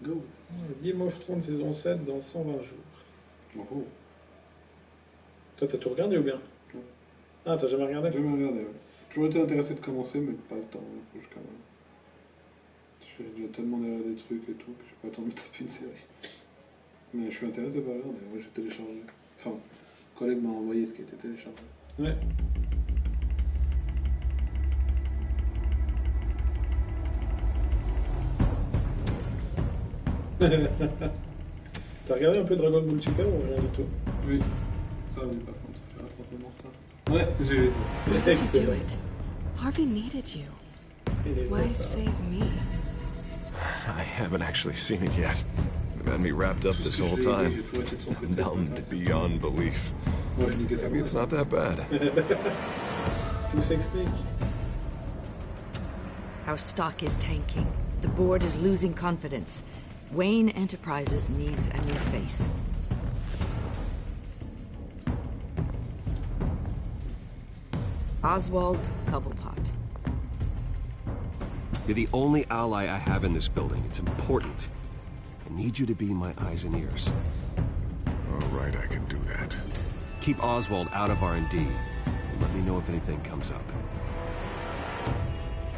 Go. Game of Thrones saison 7 dans 120 jours. Oh. Toi, t'as tout regardé ou bien? Non. Ah, t'as jamais regardé? Jamais regardé, ouais. Toujours été intéressé de commencer, mais pas le temps. Faut que je commence. Je fais déjà tellement des trucs et tout que j'ai pas le temps de me taper une série. Mais je suis intéressé par regarder. Moi, j'ai téléchargé. Enfin, un collègue m'a envoyé ce qui était téléchargé. Ouais. T'as regardé un peu Dragon Ball Super ou rien du tout? Oui. Ça, oui, par contre. J'ai rattrapé mon retard. Ouais, j'ai vu ça. Why did you do it? Harvey needed you. Why save me? I haven't actually seen it yet. They've had me wrapped up this whole time. Numbed beyond belief. Maybe it's not that bad. Tout s'explique. Our stock is tanking. The board is losing confidence. Wayne Enterprises needs a new face. Oswald Cobblepot. You're the only ally I have in this building. It's important. I need you to be my eyes and ears. All right, I can do that. Keep Oswald out of R&D. And let me know if anything comes up.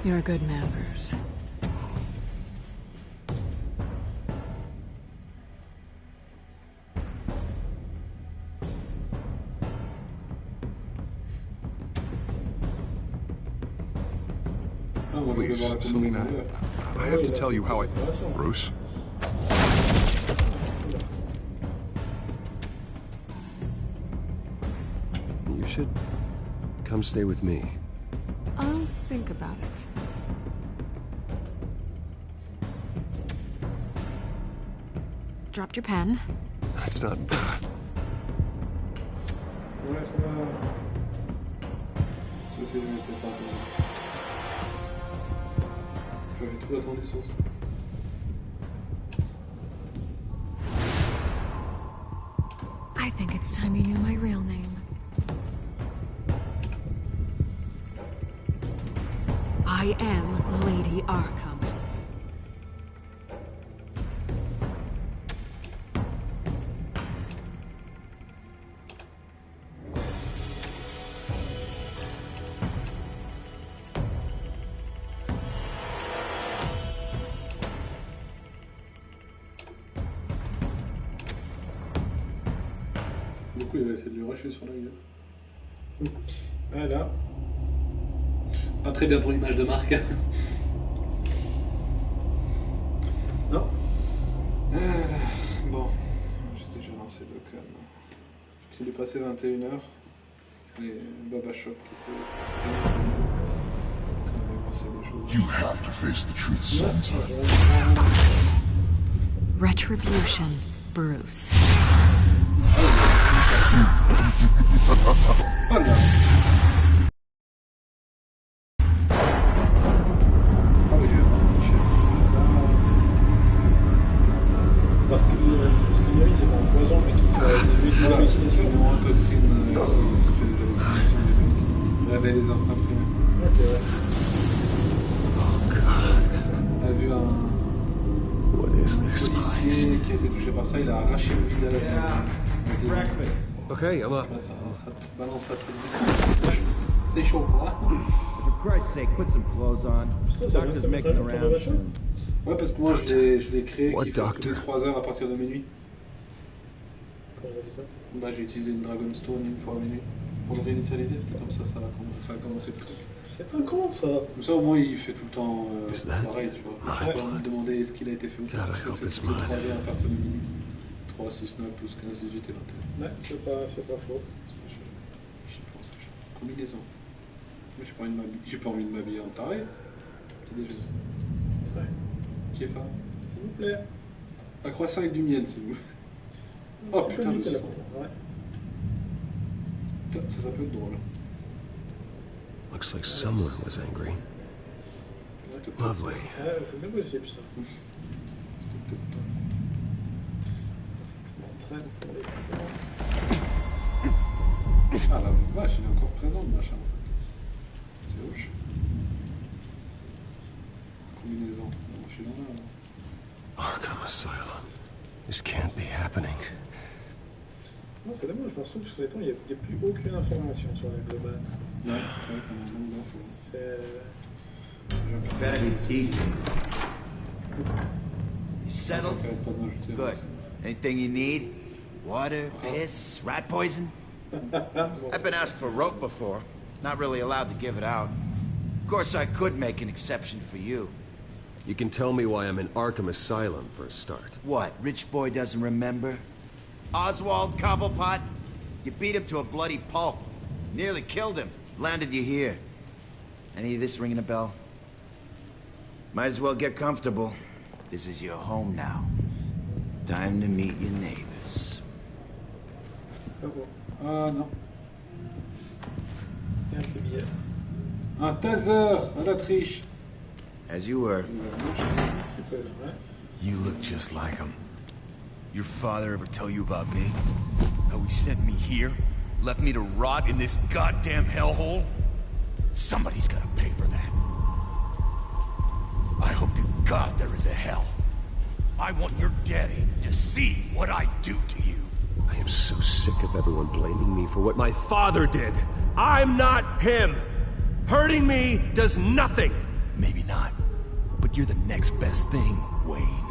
You're a good man, Bruce. Please, Selena, I have to tell you how I... Bruce? You should come stay with me. I'll think about it. Dropped your pen. That's not... Ouais, ça va. Ceci n'était pas bon. J'avais tout attendu sur ça. I think it's time you knew my real name. I am Lady Arkham. Du coup, il va essayer de lui rusher sur la gueule. Voilà. Pas très bien pour l'image de marque. Non. Bon, juste déjà lancé de calme. Il est passé 21h. Et Baba Shop qui s'est... You have to face the truth sometime. Retribution, Bruce. Parce que lui, c'est mon poison, mais qui fait des hallucinations. C'est une toxine qui fait des hallucinations, qui réveille les instincts primaires. Ok, ouais. On a vu un policier qui a été touché par ça, il a arraché le visage. Avec les ongles. Okay, I'm up. Ouais, ça te balance assez vite. C'est chaud, quoi. For Christ's sake, put some clothes on. Doctor's making the rounds. Ouais, parce que moi je l'ai créé qui fait toutes les 3 heures à partir de minuit. Comment on a fait ça? Bah, j'ai utilisé une Dragonstone une fois à minuit pour le réinitialiser, puis comme ça, ça a commencé le truc. C'est pas con ça. Comme ça, au moins, il fait tout le temps Is that pareil, tu vois. my Je peux pas blood? me demander est-ce qu'il a été fait ou pas. God, I hope C'est it's toutes les mine. 3 heures à partir de minuit. 3, 6, 9, 12, 15, 18 et 21. Ouais, c'est pas faux. J'y pense. Combinaison. Moi, j'ai pas envie de m'habiller en taré. C'est déjà. Ouais. Qui est femme. S'il vous plaît. Un croissant avec du miel, s'il vous plaît. Oh putain, le sang. Ouais. Putain, ça peut être drôle. Looks like someone was angry. Lovely. Ouais, c'est bien possible ça. C'était peut-être toi. Je m'entraîne pour les... Ah la vache, il est encore présent le machin. C'est hoche. Combinaison. Je suis dans là. Arkham Asylum. This can't be happening. Non, c'est dommage, je trouve que ces temps, il n'y a plus aucune information sur la globale. Ouais, c'est vrai qu'on a un nombre d'infos. C'est... Better be decent. You settled? Arrête pas de m'ajouter. Good. Anything you need? Water, piss, rat poison? I've been asked for rope before. Not really allowed to give it out. Of course, I could make an exception for you. You can tell me why I'm in Arkham Asylum for a start. What, rich boy doesn't remember? Oswald Cobblepot? You beat him to a bloody pulp. Nearly killed him. Landed you here. Any of this ringing a bell? Might as well get comfortable. This is your home now. Time to meet your neighbors. Ah non. Il y a un petit billet. Un taser à la triche. As you were. C'est pas là, ouais. You look just like him. Your father ever tell you about me? How he sent me here? Left me to rot in this goddamn hellhole? Somebody's gotta pay for that. I hope to God there is a hell. I want your daddy to see what I do to you. I am so sick of everyone blaming me for what my father did. I'm not him. Hurting me does nothing. Maybe not, but you're the next best thing, Wayne.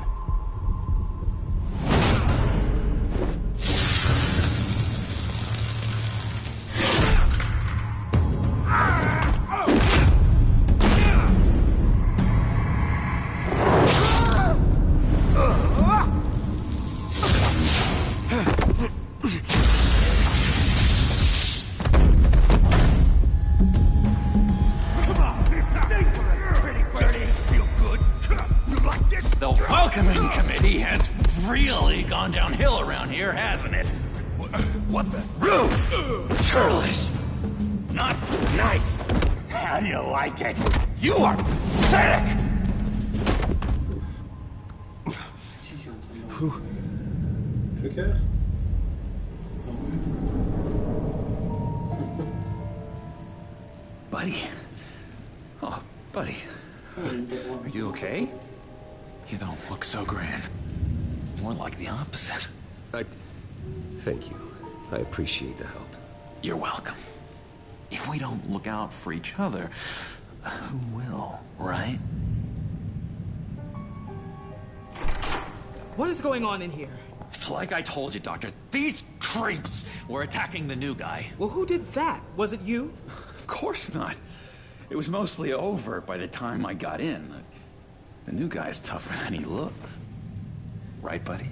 What the? Rude! Churlish! Not nice! How do you like it? You are pathetic! Joker? Buddy? Oh, buddy. Are you okay? You don't look so grand. More like the opposite. Thank you. I appreciate the help. You're welcome. If we don't look out for each other, who will, right? What is going on in here? It's like I told you, Doctor. These creeps were attacking the new guy. Well, who did that? Was it you? Of course not. It was mostly over by the time I got in. The new guy's tougher than he looks. Right, buddy?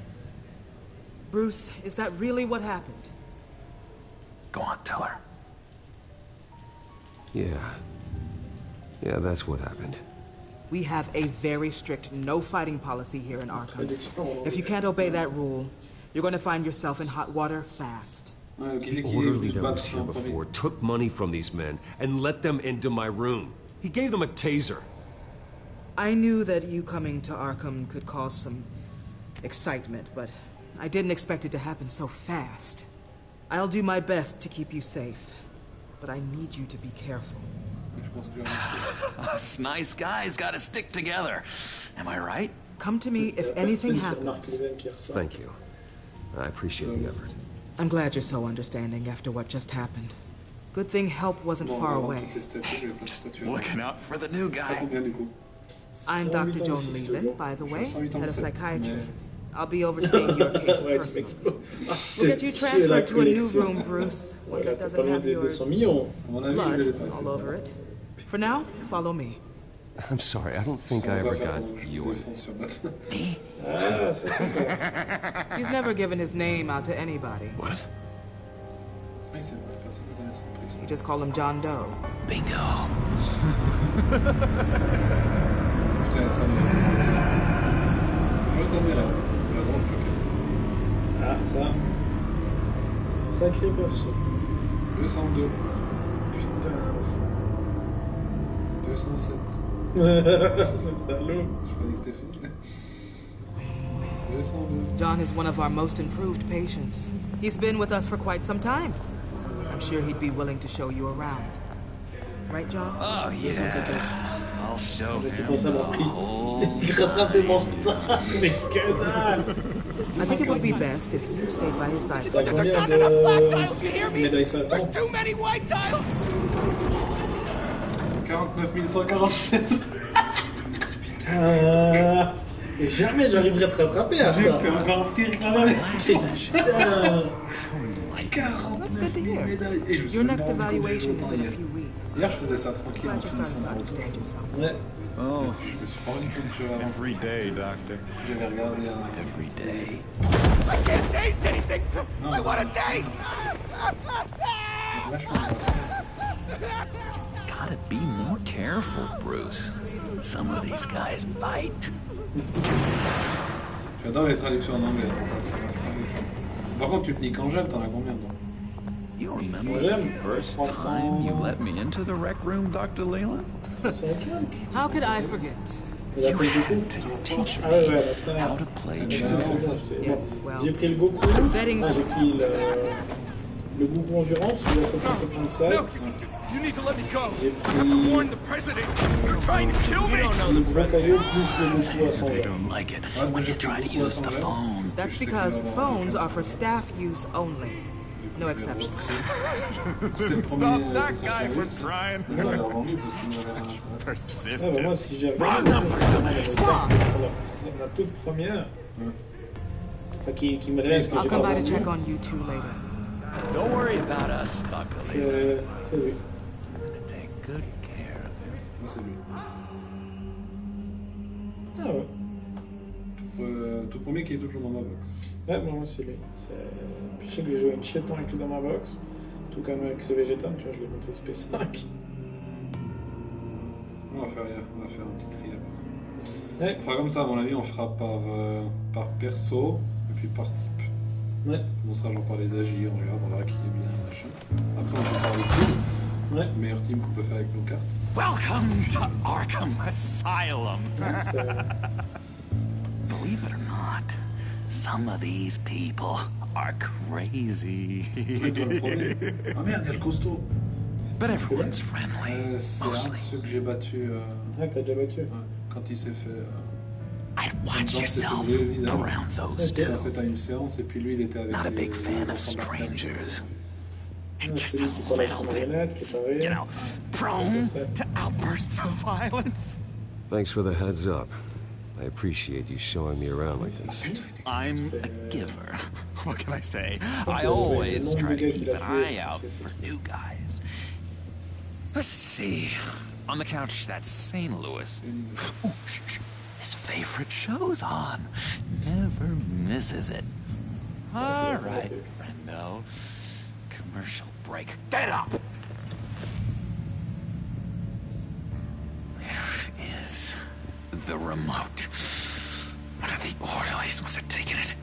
Bruce, is that really what happened? Go on, tell her. Yeah, that's what happened. We have a very strict no fighting policy here in Arkham. If you can't obey that rule, you're going to find yourself in hot water fast. The orderly that was here before took money from these men and let them into my room. He gave them a taser. I knew that you coming to Arkham could cause some excitement, but I didn't expect it to happen so fast. I'll do my best to keep you safe, but I need you to be careful. Us nice guys gotta stick together. Am I right? Come to me if anything happens. Thank you. I appreciate the effort. I'm glad you're so understanding after what just happened. Good thing help wasn't far away. Just looking out for the new guy. I'm Dr. Joan Leland, by the way, head of psychiatry. I'll be overseeing your case personally. We'll get you transferred to a new room, Bruce, one that doesn't have your blood all over it. For now, follow me. I'm sorry, I don't think I ever got you in. Me? He's never given his name out to anybody. What? You just call him John Doe. Bingo. Ah, ça. Sacré perso. 202. Putain. 207. Salaud. Je croyais que c'était fini. 202. John is one of our most improved patients. He's been with us for quite some time. I'm sure he'd be willing to show you around. Right, John? Oh, yeah. I'll show J'ai him pensé à the mon prix. whole Rattrapé mon retard. Mais ce que dalle. I think it would be best if you stayed by his side. T'as combien de médailles Satan? 49 147. Et jamais j'arriverai à te rattraper à ça. J'ai fait encore pire quand même. Putain. That's good to hear. Your next evaluation is in a few weeks. Hier, je faisais ça tranquille. Glad you're starting to understand yourself. Ouais. Oh, Je me suis pas rendu compte que j'avais avancé. every day, Doctor. J'avais regardé un... Every day. I can't taste anything! I want to taste! Gotta be more careful, Bruce. Some of these guys bite. J'adore les traductions en anglais. Ça marche pas. Par contre, tu te niques en j'aime, t'en as combien, toi? You remember the first time you let me into the rec room, Dr. Leland? How could I forget? You had to teach me how to play chess. Yes, well, J'ai pris le Goku. betting. J'ai pris le Goku Endurance, le 757. You need to let me go. J'ai I have to warn the president. You're trying to kill me. le gros caillou plus le Goku à 100 I don't like it when you try to use the phone. That's because phones are for staff use only. No exceptions. Stop that guy from trying. Persistent. Moi, si j'ai Wrong number, dumbass. la toute première, enfin, qui me reste, que I'll j'ai come pas by to vendu, check on you two later. Don't worry about us, Dr. Leland. c'est lui. I'm gonna take good care of him. Moi, c'est lui. Ah ouais. Tout premier qui est toujours dans ma box. Ouais, moi c'est lui. Puis je sais que j'ai joué une chétan avec lui dans ma box. Tout comme avec ce végétal, tu vois, je l'ai monté SP5. On va faire un petit tri là-bas. Ouais. On fera comme ça, à mon avis, on fera par perso et puis par type. Ouais. On commencera genre par les agir, on regardera qui est bien, machin. Après, on peut faire le team. Ouais. Meilleur team qu'on peut faire avec nos cartes. Welcome to Arkham Asylum. Believe it or not, some of these people are crazy. Ah merde, il y a le costaud. But everyone's friendly, C'est un de mostly. ceux que j'ai battu. Ouais, t'as déjà battu. Quand il s'est fait. I'd watch yourself around those Il a two. fait à une séance et puis lui il était avec. Not a big les fan of enfants strangers. And just Celui qui parle a avec little son bit, marionnette, qui est arrivé. you know, prone to outbursts of violence. Thanks for the heads up. I appreciate you showing me around like this. I'm a giver. What can I say? I always try to keep an eye out for new guys. Let's see. On the couch, that's St. Louis. Ooh, shh. His favorite show's on. Never misses it. All right, friendo. Commercial break. Get up! Where is the remote? One of the orderlies must have taken it.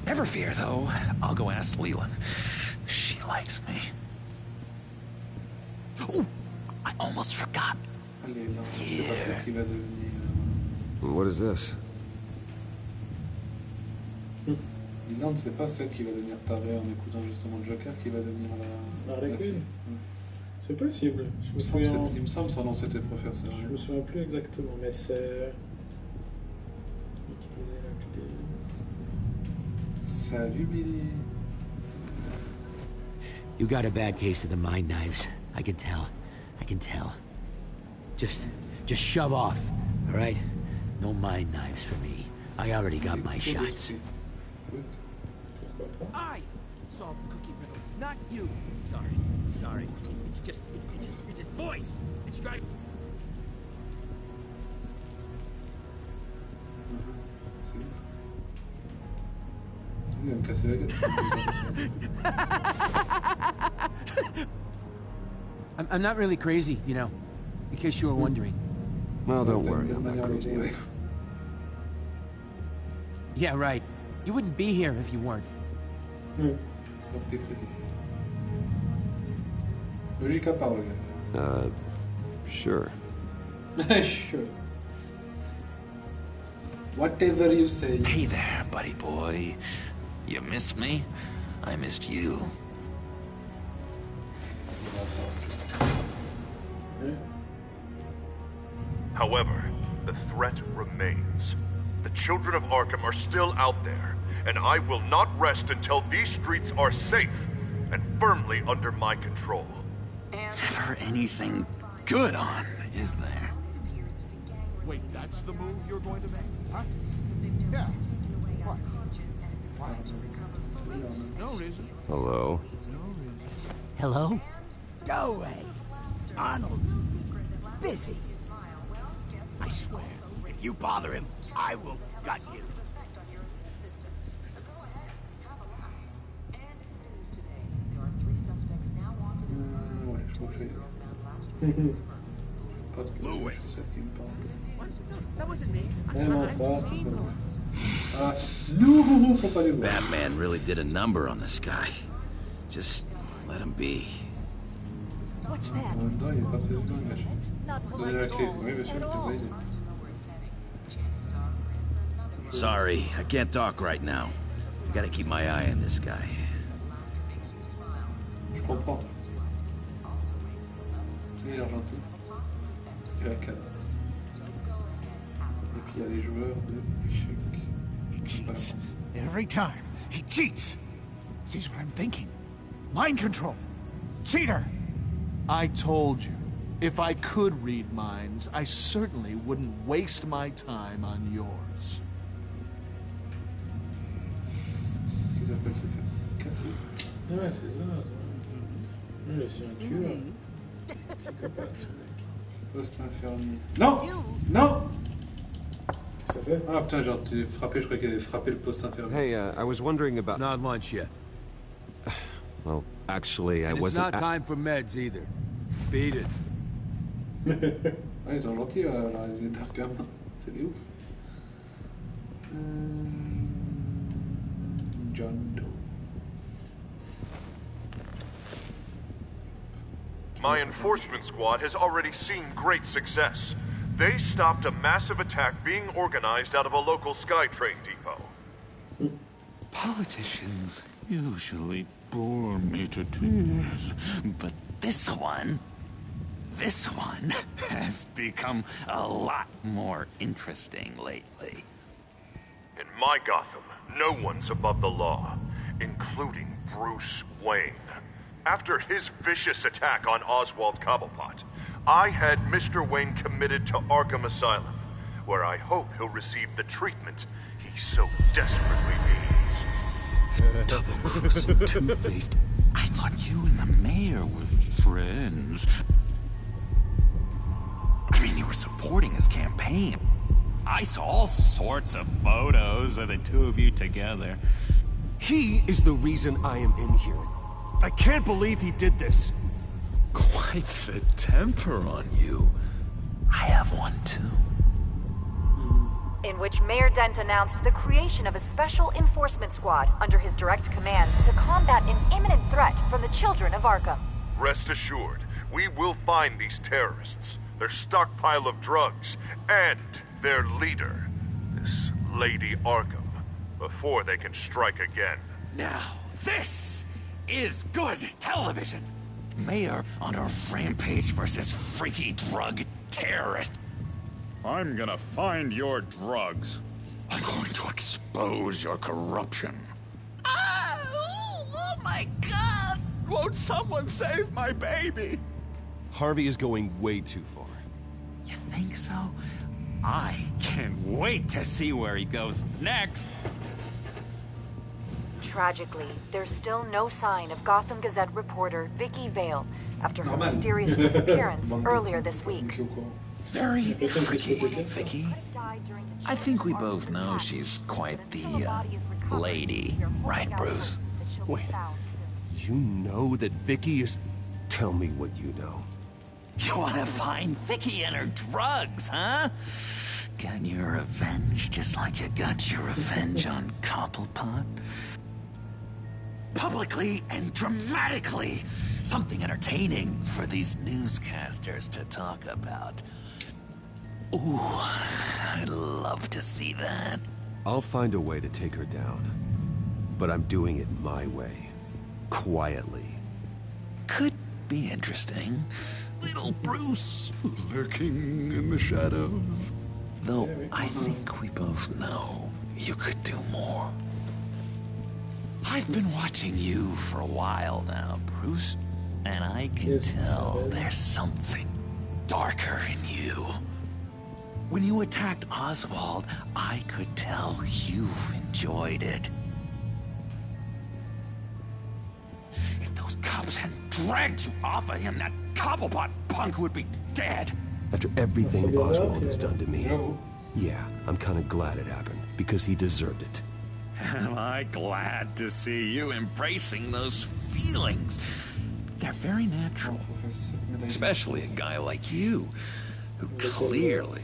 Never fear, though. I'll go ask Leland. She likes me. Ooh, I almost forgot. Here. What is this? Leland, c'est pas celle qui va devenir tarée en écoutant justement le Joker qui va devenir la Harley Quinn. C'est possible. Il me semble son nom c'était Professeur. Je me souviens plus exactement, mais c'est. Utiliser la clé. Salut Billy. You got a bad case of the mind knives. I can tell. I can tell. Just shove off, all right? No mind knives for me. I already got my shots. I solved the cookie riddle, not you. Sorry. It's just his voice. It's driving. Il va me casser la gueule. I'm not really crazy, you know, in case you were wondering. Well, don't worry, I'm not crazy either. Yeah, right. You wouldn't be here if you weren't. Donc t'es crazy. Logique à part, le gars. Sure. Sure. Whatever you say. Hey there, buddy boy. You missed me? I missed you. However, the threat remains. The children of Arkham are still out there, and I will not rest until these streets are safe and firmly under my control. Never anything good on, is there? Wait, that's the move you're going to make? Huh? Yeah. What? What? No reason. Hello? No reason. Hello? Go away. Arnold's busy. I swear, if you bother him, I will gut you. Ouais, je crois que pas trop. Louis. C'est qui me parle. That wasn't me. Non, ça, ah, non, faut pas les voir. Batman really did a number on this guy. Just let him be. What's that? En même temps, il est pas très bien, mais donnez la clé. Oui, monsieur, je te valide. Sorry, I can't talk right now. I gotta keep my eye on this guy. Je comprends. Il est gentil. Il y a la canne. Et puis il y a les joueurs de échecs. Cheats. Every time, he cheats. Sees what I'm thinking. Mind control. Cheater. I told you, if I could read minds, I certainly wouldn't waste my time on yours. Ce qu'ils appellent se faire casser. Ouais, c'est ça. Lui, c'est un tueur. Psychopathe, ce mec. Poste infirmier. Non! Non! Qu'est-ce que ça fait? Ah putain, genre, tu frappé, je croyais qu'il avait frappé le poste infirmier. Hey, I was wondering about... It's not lunch yet. Well, actually, I wasn't... It's not time for meds either. Beat it. Ouais, ils sont gentils, là, les Darkham. C'est des ouf. John Doe. My enforcement squad has already seen great success. They stopped a massive attack being organized out of a local SkyTrain depot. Politicians usually bore me to tears, but this one has become a lot more interesting lately. In my Gotham, no one's above the law, including Bruce Wayne. After his vicious attack on Oswald Cobblepot, I had Mr. Wayne committed to Arkham Asylum, where I hope he'll receive the treatment he so desperately needs. Double-crossing two-faced. I thought you and the mayor were friends. I mean, you were supporting his campaign. I saw all sorts of photos of the two of you together. He is the reason I am in here. I can't believe he did this. Quite the temper on you. I have one too. In which Mayor Dent announced the creation of a special enforcement squad under his direct command to combat an imminent threat from the children of Arkham. Rest assured, we will find these terrorists, their stockpile of drugs, and their leader, this Lady Arkham, before they can strike again. Now, this is good television. Mayor on a rampage versus freaky drug terrorist. I'm gonna find your drugs. I'm going to expose your corruption. Oh my God! Won't someone save my baby? Harvey is going way too far. You think so? I can't wait to see where he goes next. Tragically, there's still no sign of Gotham Gazette reporter Vicky Vale after her mysterious disappearance earlier this week. Very tricky, Vicky. I think we both know she's quite the lady, right, Bruce? Wait, you know that Vicky is... Tell me what you know. You want to find Vicky and her drugs, huh? Got your revenge just like you got your revenge on Cobblepot? Publicly and dramatically. Something entertaining for these newscasters to talk about. Ooh, I'd love to see that. I'll find a way to take her down. But I'm doing it my way. Quietly. Could be interesting. little Bruce. Lurking in the shadows. Though I think we both know you could do more. I've been watching you for a while now, Bruce, and I can tell there's something darker in you. When you attacked Oswald, I could tell you enjoyed it. If those cops hadn't dragged you off of him, that Cobblepot punk would be dead. After everything Oswald has done to me, yeah, I'm kind of glad it happened, because he deserved it. Am I glad to see you embracing those feelings? They're very natural. Especially a guy like you, who clearly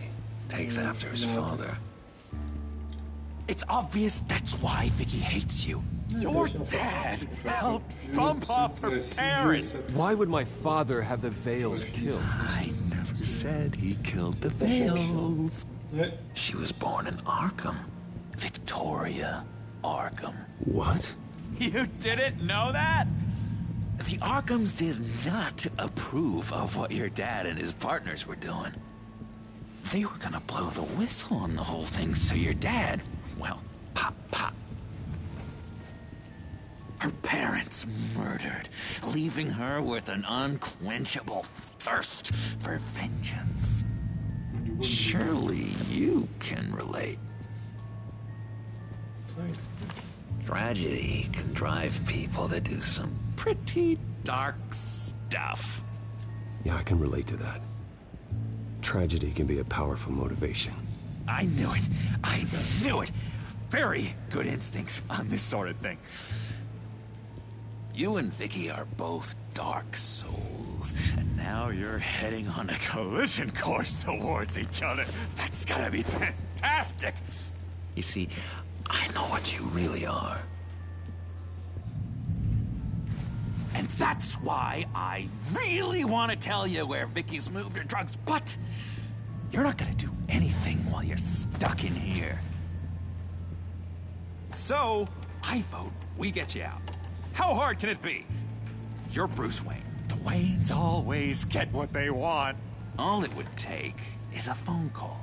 takes after his father. It's obvious that's why Vicky hates you. Your dad helped bump off her parents. Why would my father have the Vales killed? I never said he killed the Vales. She was born in Arkham. Victoria Arkham. What? You didn't know that? The Arkhams did not approve of what your dad and his partners were doing. They were gonna blow the whistle on the whole thing, so your dad, well, pop. Her parents murdered, leaving her with an unquenchable thirst for vengeance. Surely you can relate. Tragedy can drive people to do some pretty dark stuff. Yeah, I can relate to that. Tragedy can be a powerful motivation. I knew it. I knew it. Very good instincts on this sort of thing. You and Vicky are both dark souls, and now you're heading on a collision course towards each other. That's gotta be fantastic! You see, I know what you really are. And that's why I really want to tell you where Vicky's moved her drugs, but you're not gonna do anything while you're stuck in here. So, I vote we get you out. How hard can it be? You're Bruce Wayne. The Waynes always get what they want. All it would take is a phone call.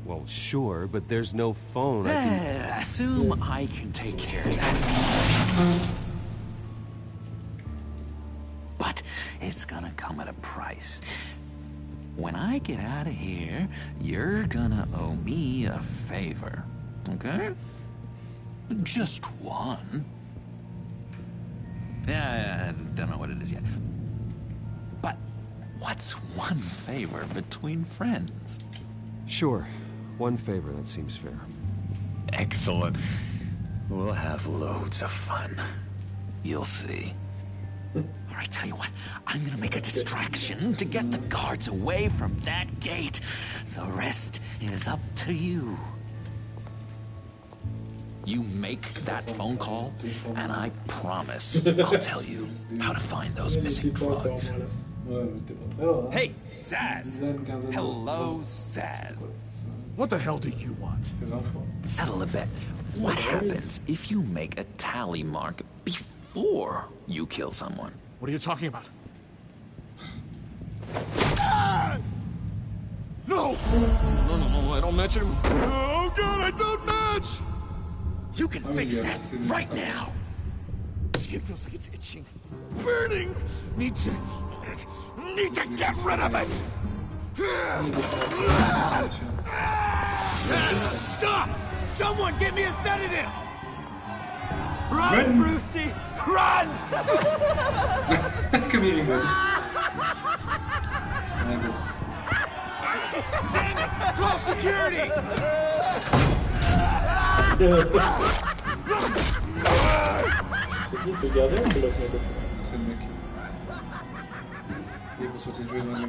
Well, sure, but there's no phone. Assume I can take care of that. But it's gonna come at a price. When I get out of here, you're gonna owe me a favor, okay? Just one. Yeah, I don't know what it is yet. But what's one favor between friends? Sure. One favor, that seems fair. Excellent. We'll have loads of fun. You'll see. All right, tell you what. I'm gonna make a distraction to get the guards away from that gate. The rest is up to you. You make that phone call, and I promise I'll tell you how to find those missing drugs. Hey, Zaz! Hello, Zaz. What the hell do you want? Settle a bet. What happens if you make a tally mark before you kill someone? What are you talking about? No! No, I don't match him. Oh god, I don't match! You can fix that right now. Skin feels like it's itching. Burning! Need to get rid of it! Stop! Someone get me a sedative! Run, Brucey! Run! Come here, Ingrid. Damn it! Call security! Se garder, on peut la mettre. C'est le mec. Il est pour sortir de jouer dans le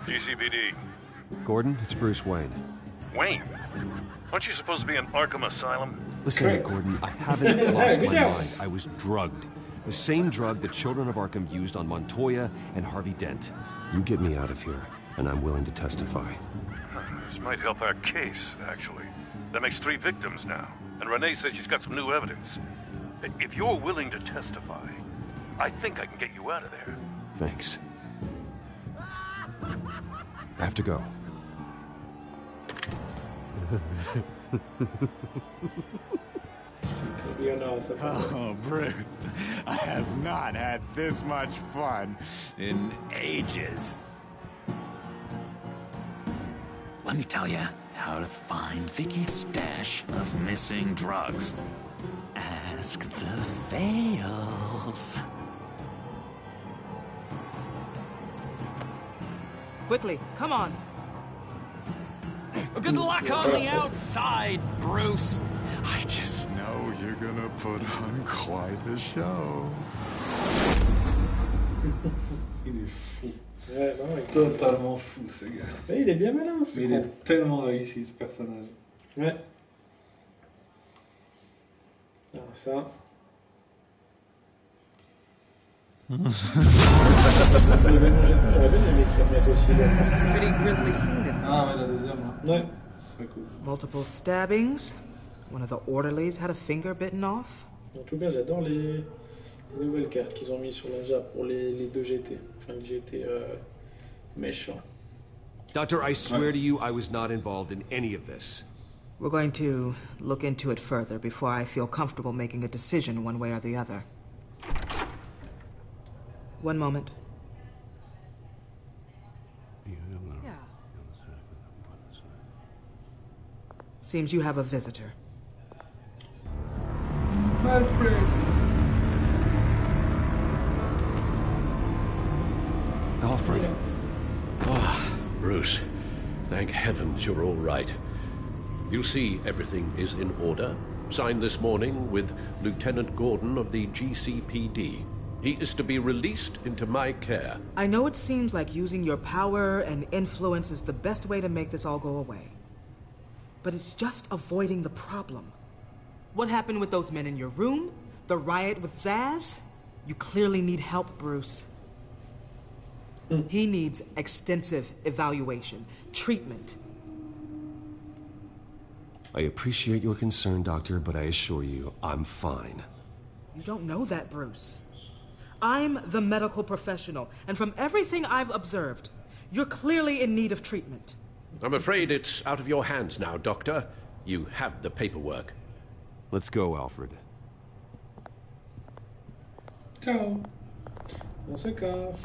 GCPD. Gordon, it's Bruce Wayne. Wayne? Aren't you supposed to be in Arkham Asylum? Listen, Gordon, I haven't lost my mind. I was drugged. The same drug the children of Arkham used on Montoya and Harvey Dent. You get me out of here, and I'm willing to testify. This might help our case, actually. That makes 3 victims now, and Renee says she's got some new evidence. If you're willing to testify, I think I can get you out of there. Thanks. I have to go. Oh, Bruce, I have not had this much fun in ages. Let me tell you how to find Vicky's stash of missing drugs. Ask the fails. Quickly, come on. Good luck on the outside, Bruce. I just know you're gonna put on quite the show. Il est fou. Ouais, non, il est totalement fou, ce gars. Mais il est bien malin, ce Mais il est tellement réussi, ce personnage. Ouais. Alors ça... J'aurais bien aimé qu'il remette aussi là. Pretty grisly scene. Ah ouais, la deuxième là. Ouais. C'est cool. Multiple stabbings. One of the orderlies had a finger bitten off. En tout cas, j'adore les nouvelles cartes qu'ils ont mis sur la JAP pour les deux GT. Enfin, le GT méchant. Doctor, I swear to you, I was not involved in any of this. We're going to look into it further before I feel comfortable making a decision one way or the other. One moment. Yeah. Seems you have a visitor. Alfred. Alfred. Ah, Bruce. Thank heavens you're all right. You see, everything is in order. Signed this morning with Lieutenant Gordon of the GCPD. He is to be released into my care. I know it seems like using your power and influence is the best way to make this all go away. But it's just avoiding the problem. What happened with those men in your room? The riot with Zaz? You clearly need help, Bruce. He needs extensive evaluation, treatment. I appreciate your concern, Doctor, but I assure you, I'm fine. You don't know that, Bruce. I'm the medical professional, and from everything I've observed, you're clearly in need of treatment. I'm afraid it's out of your hands now, Doctor. You have the paperwork. Let's go, Alfred. Ciao. On se casse.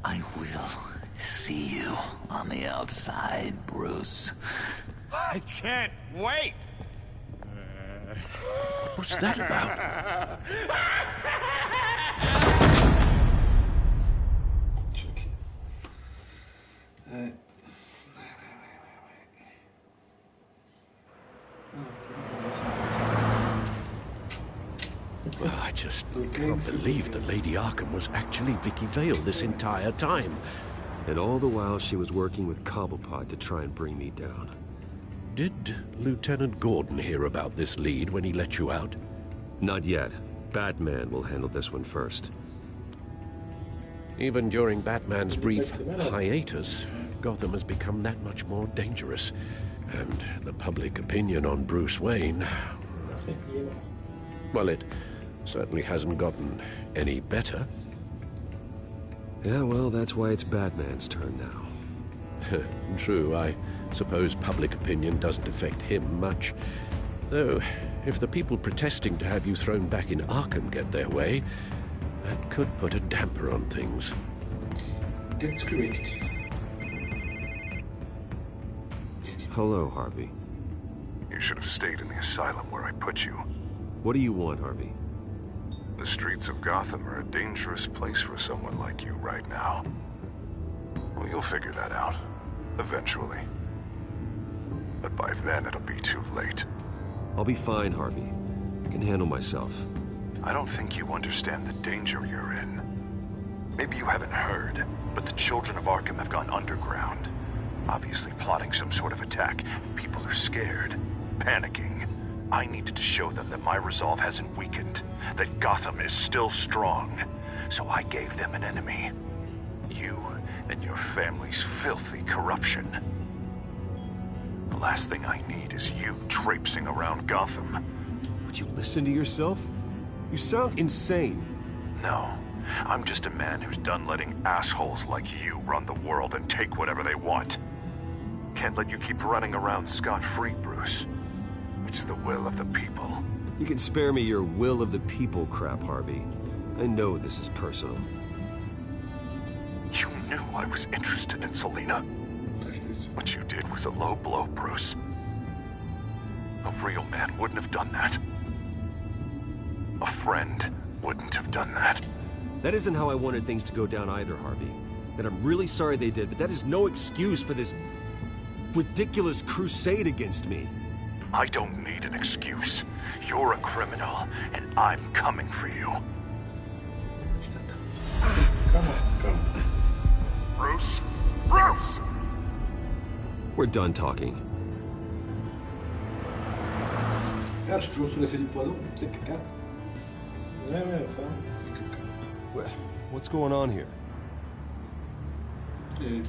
I will see you on the outside, Bruce. I can't wait! What's that about? Well, I just can't believe that Lady Arkham was actually Vicky Vale this entire time. And all the while she was working with Cobblepot to try and bring me down. Did Lieutenant Gordon hear about this lead when he let you out? Not yet. Batman will handle this one first. Even during Batman's brief hiatus, Gotham has become that much more dangerous. And the public opinion on Bruce Wayne... well, it certainly hasn't gotten any better. Yeah, well, that's why it's Batman's turn now. True, I suppose public opinion doesn't affect him much. Though, if the people protesting to have you thrown back in Arkham get their way, that could put a damper on things. That's correct. Hello, Harvey. You should have stayed in the asylum where I put you. What do you want, Harvey? The streets of Gotham are a dangerous place for someone like you right now. Well, you'll figure that out. Eventually. But by then, it'll be too late. I'll be fine, Harvey. I can handle myself. I don't think you understand the danger you're in. Maybe you haven't heard, but the children of Arkham have gone underground. Obviously plotting some sort of attack. People are scared, panicking. I needed to show them that my resolve hasn't weakened, that Gotham is still strong. So I gave them an enemy. You and your family's filthy corruption. The last thing I need is you traipsing around Gotham. Would you listen to yourself? You sound insane. No. I'm just a man who's done letting assholes like you run the world and take whatever they want. Can't let you keep running around scot-free, Bruce. It's the will of the people. You can spare me your will of the people crap, Harvey. I know this is personal. You knew I was interested in Selena. What you did was a low blow, Bruce. A real man wouldn't have done that. A friend wouldn't have done that. That isn't how I wanted things to go down either, Harvey. And I'm really sorry they did, but that is no excuse for this ridiculous crusade against me. I don't need an excuse. You're a criminal, and I'm coming for you. Come on. Bruce! Bruce! We're done talking. Regarde, je suis toujours sous l'effet du poison, c'est caca. Ouais, ça. What's going on here?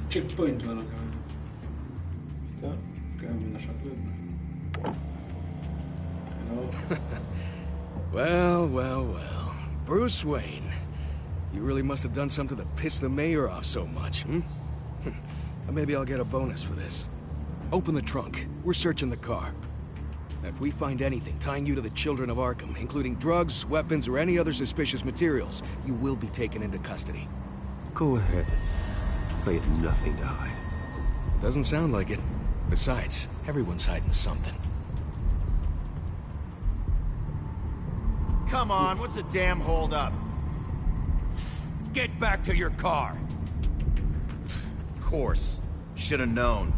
Checkpoint, voilà, quand même. Putain, quand même un achat club. Well. Bruce Wayne. You really must have done something to piss the mayor off so much, hmm? Maybe I'll get a bonus for this. Open the trunk. We're searching the car. If we find anything tying you to the children of Arkham, including drugs, weapons, or any other suspicious materials, you will be taken into custody. Go ahead. I have nothing to hide. Doesn't sound like it. Besides, everyone's hiding something. Come on, what's the damn hold-up? Get back to your car. Of course. Should have known.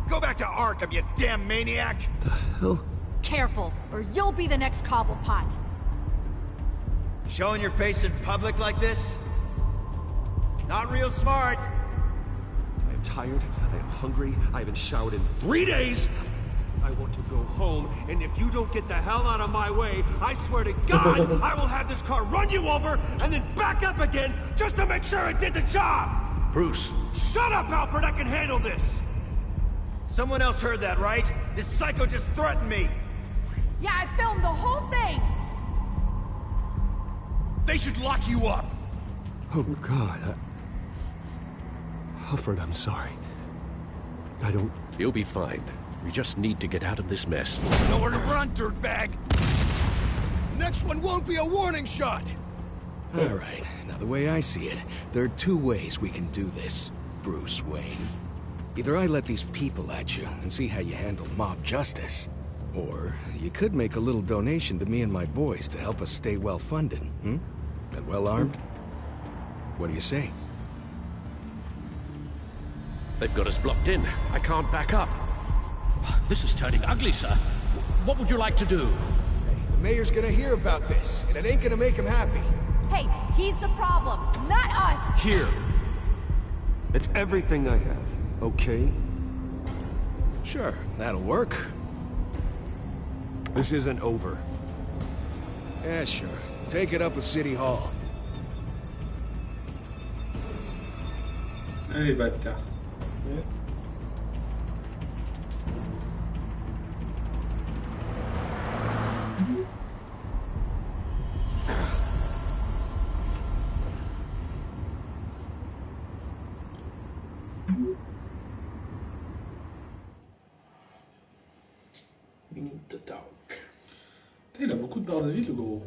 Go back to Arkham, you damn maniac! The hell? Careful, or you'll be the next Cobblepot. Showing your face in public like this? Not real smart. I am tired, I am hungry, I haven't showered in 3 days! I want to go home, and if you don't get the hell out of my way, I swear to God, I will have this car run you over, and then back up again, just to make sure it did the job! Bruce! Shut up, Alfred, I can handle this! Someone else heard that, right? This psycho just threatened me! Yeah, I filmed the whole thing! They should lock you up! Oh, God, Alfred, I'm sorry. I don't... You'll be fine. We just need to get out of this mess. Nowhere to run, dirtbag! Next one won't be a warning shot! All right, now the way I see it, there are two ways we can do this, Bruce Wayne. Either I let these people at you and see how you handle mob justice, or you could make a little donation to me and my boys to help us stay well-funded, hmm? And well-armed? What do you say? They've got us blocked in. I can't back up. This is turning ugly, sir. What would you like to do? Hey, the mayor's gonna hear about this, and it ain't gonna make him happy. Hey, he's the problem, not us! Here. It's everything I have, okay? Sure, that'll work. This isn't over. Yeah, sure. Take it up with City Hall. Allez, bâtard. Il a beaucoup de barres de vie, le gros.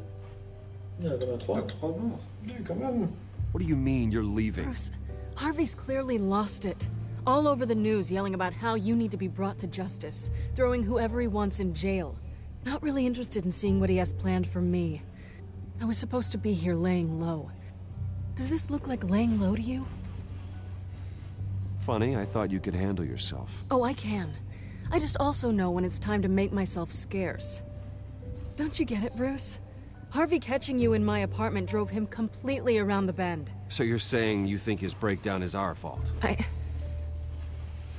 Il y en a 3. 3 barres. Ouais, quand même. What do you mean you're leaving? Bruce, Harvey's clearly lost it. All over the news yelling about how you need to be brought to justice, throwing whoever he wants in jail. Not really interested in seeing what he has planned for me. I was supposed to be here laying low. Does this look like laying low to you? Funny, I thought you could handle yourself. Oh, I can. I just also know when it's time to make myself scarce. Don't you get it, Bruce? Harvey catching you in my apartment drove him completely around the bend. So you're saying you think his breakdown is our fault?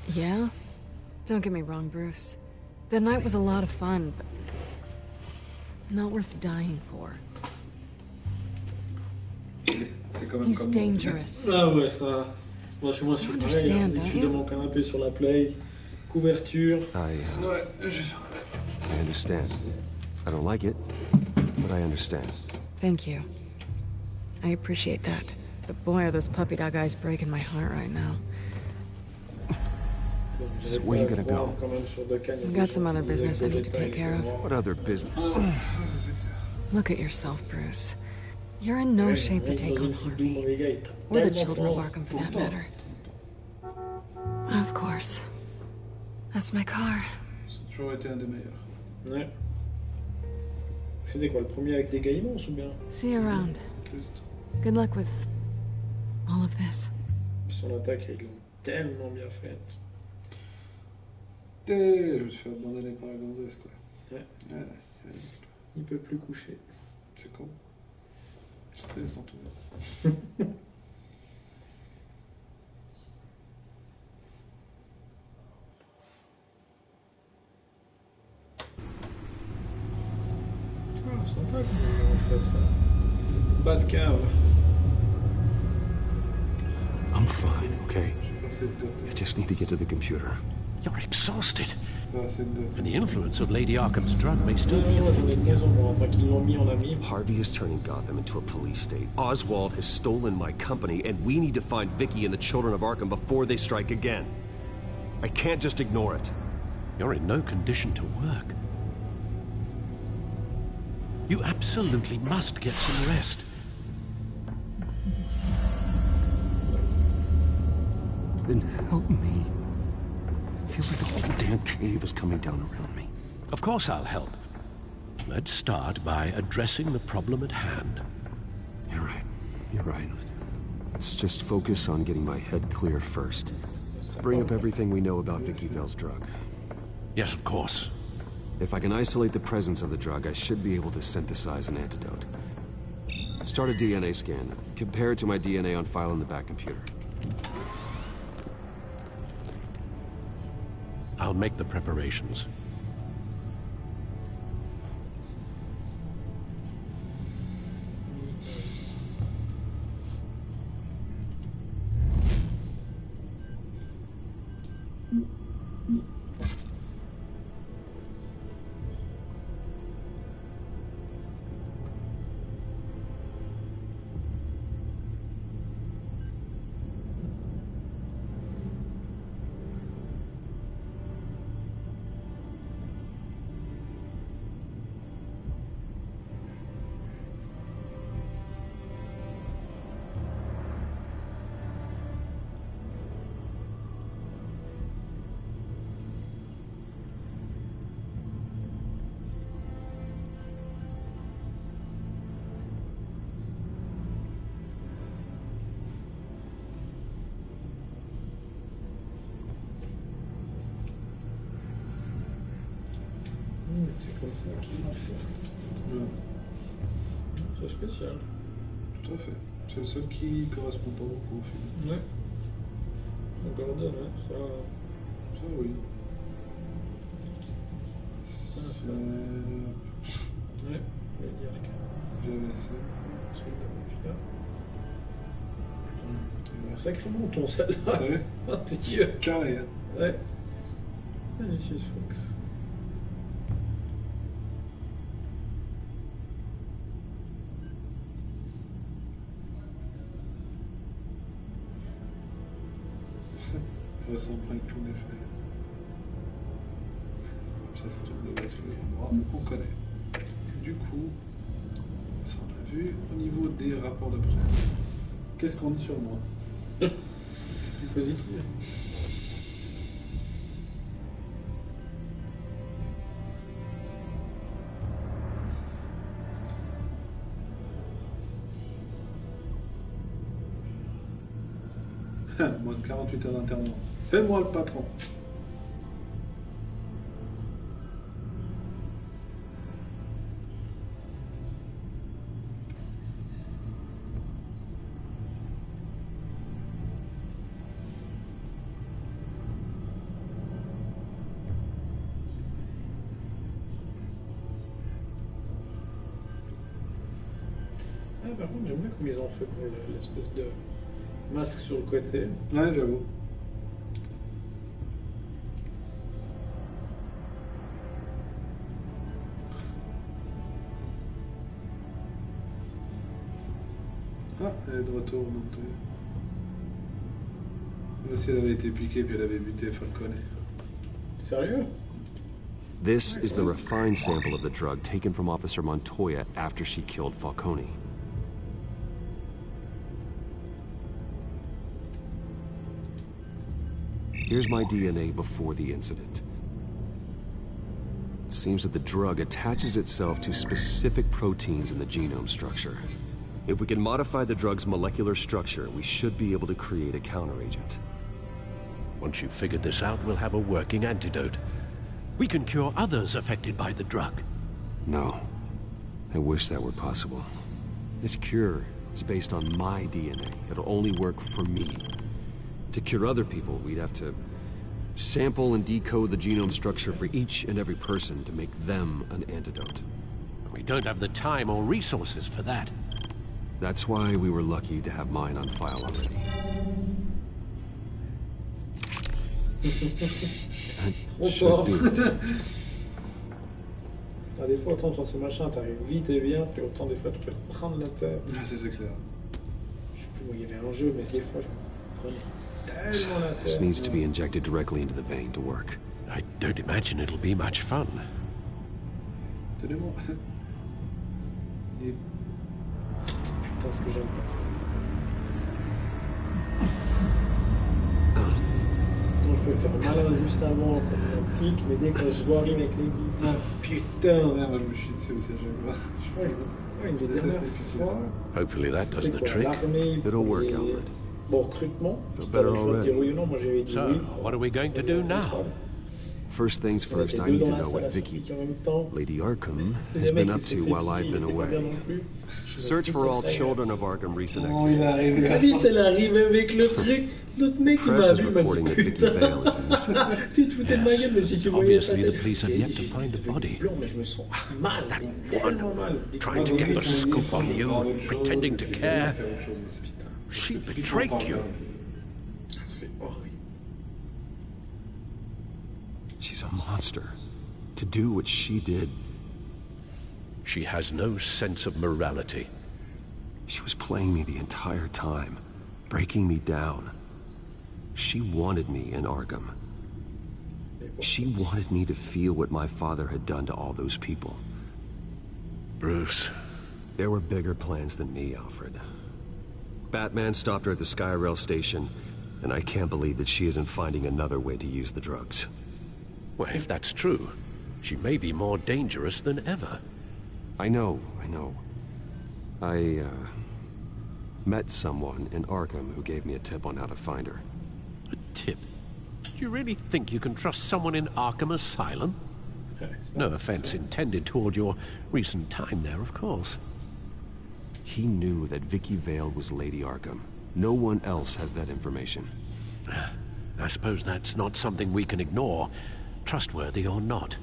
Yeah? Don't get me wrong, Bruce. The night was a lot of fun, but not worth dying for. He's dangerous. Ah ouais, ça... Moi, je suis moins sur le pareil. Je suis dans mon canapé sur la play. Couverture. Ouais, I understand. I don't like it, but I understand. Thank you. I appreciate that. But boy, are those puppy dog eyes breaking my heart right now. So where you gonna go? I've got some other business I need to take care of. What other business? Look at yourself, Bruce. You're in no shape to take on Harvey. Or the children of Arkham, for that matter. Of course. That's my car. Ça a toujours été un des meilleurs. Ouais. C'était quoi, le premier avec des gaillons ou bien? See you around. Good luck with all of this. Son attaque, ils l'ont tellement bien faite. Je me suis fait abandonner par la gonzesse, quoi. Ouais. Voilà, il peut plus coucher. C'est con. Je stresse dans tout. Ah, sympa comment on fait ça. Bas de cave. I'm fine, okay? I just need to get to the computer. You're exhausted. And the influence of Lady Arkham's drug may still be Harvey is turning Gotham into a police state. Oswald has stolen my company, and we need to find Vicky and the children of Arkham before they strike again. I can't just ignore it. You're in no condition to work. You absolutely must get some rest. Then help me. Feels like the whole damn cave is coming down around me. Of course I'll help. Let's start by addressing the problem at hand. You're right. You're right. Let's just focus on getting my head clear first. Bring up everything we know about Vicky Vale's drug. Yes, of course. If I can isolate the presence of the drug, I should be able to synthesize an antidote. Start a DNA scan. Compare it to my DNA on file in the back computer. I'll make the preparations. C'est comme ça qu'il l'a fait. Ouais. C'est spécial. Tout à fait. C'est le seul qui correspond pas beaucoup au film. Ouais. Gordon, ouais, ça oui. Ça, c'est... Ouais, je vais dire que... J'avais ça. Celui de la mafia. Un sacré monton, celle-là. T'as vu? Oh, t'es Dieu. Carré, hein. Ouais. Magnifique Fox. Ça ressemble à tout les faits. Ça c'est tout le bas sur les endroits, on connaît. Du coup, ça on a vu. Au niveau des rapports de presse, qu'est-ce qu'on dit sur moi? Du positif. Moins de 48 heures d'internement. Fais-moi le patron. Ah, par contre, j'aime bien comme ils ont fait pour l'espèce de masque sur le côté. Ouais, j'avoue. Ah, elle est de retour au Montoya. Là aussi, elle avait été piquée puis elle avait buté Falcone. Sérieux? This is the refined sample of the drug taken from Officer Montoya after she killed Falcone. Here's my DNA before the incident. It seems that the drug attaches itself to specific proteins in the genome structure. If we can modify the drug's molecular structure, we should be able to create a counteragent. Once you've figured this out, we'll have a working antidote. We can cure others affected by the drug. No. I wish that were possible. This cure is based on my DNA. It'll only work for me. To cure other people, we'd have to sample and decode the genome structure for each and every person to make them an antidote. We don't have the time or resources for that. That's why we were lucky to have mine on file already. Bonsoir. Ah, des fois, autant dans ces machins, t'arrives vite et bien, puis autant des fois tu peux te prendre la tête. Ah, c'est clair. Je sais plus où il y avait un jeu, mais des fois je me prenais tellement la tête. This needs to be injected directly into the vein to work. I don't imagine it'll be much fun. Tenez-moi. Putain, ce que j'aime pas ça. Je peux faire malin juste avant quand on pique, mais dès que je vois arriver avec les billes, ah putain! Merde, moi je me chie dessus aussi à chaque fois. Une des dernières fois. Hopefully that does the trick. It'll work, Alfred. Bon, recrutement. Feel better already. Oui ou non, moi j'avais dit so, oui. What are we going to do now? First things first, I need to know what Vicky, Lady Arkham, has been up to while I've been away. Search for all children of Arkham recent activity. Vite, elle arrive avec le truc. L'autre mec qui m'a vu, m'a dit putain. Tu te foutais de ma gueule, mais si tu voyais Obviously, the police have yet to find a body. Mais je me sens mal. That woman, trying to get the scoop on you, pretending to care. She betrayed you. C'est horrible. She's a monster. To do what she did. She has no sense of morality. She was playing me the entire time, breaking me down. She wanted me in Arkham. She wanted me to feel what my father had done to all those people. Bruce. There were bigger plans than me, Alfred. Batman stopped her at the Skyrail station, and I can't believe that she isn't finding another way to use the drugs. Well, if that's true, she may be more dangerous than ever. I know. I met someone in Arkham who gave me a tip on how to find her. A tip? Do you really think you can trust someone in Arkham Asylum? No offense intended toward your recent time there, of course. He knew that Vicky Vale was Lady Arkham. No one else has that information. I suppose that's not something we can ignore, trustworthy or not.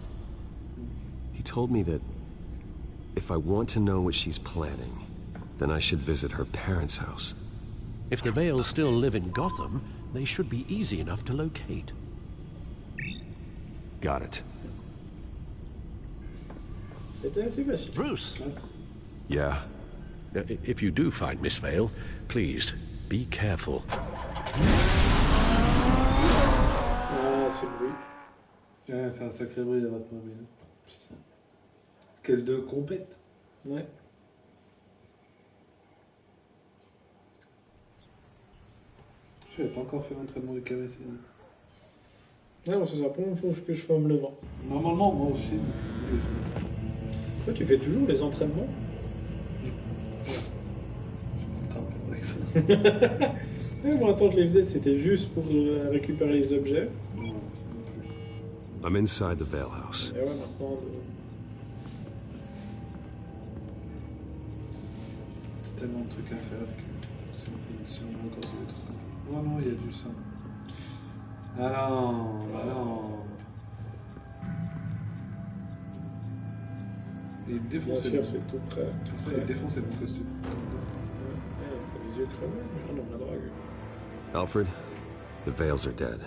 He told me that if I want to know what she's planning, then I should visit her parents' house. If the Vales still live in Gotham, they should be easy enough to locate. Got it. Bruce? Yeah? If you do find Miss Vale, please, be careful. Ah, c'est le bruit. Ouais, fait un sacré bruit à votre mobile. Putain. Caisse de compète. Ouais. J'avais pas encore fait l'entraînement du KBC. Ouais, bon, c'est ça, pour faut que je forme le vent. Normalement, moi aussi. Toi, tu fais toujours les entraînements? Ouais, moi, attends, je les faisais, c'était juste pour récupérer les objets. I'm inside the Vale House. Et ouais, maintenant... C'est tellement de trucs à faire que si on a encore sur les trucs. Oh non, il y a du sang. Ah non, bah non. Il est défoncé. Bien sûr, c'est tout prêt. Tout ça, il est défoncé mon costume. Les yeux crevés, mais non, la drague. Alfred, the Vales are dead.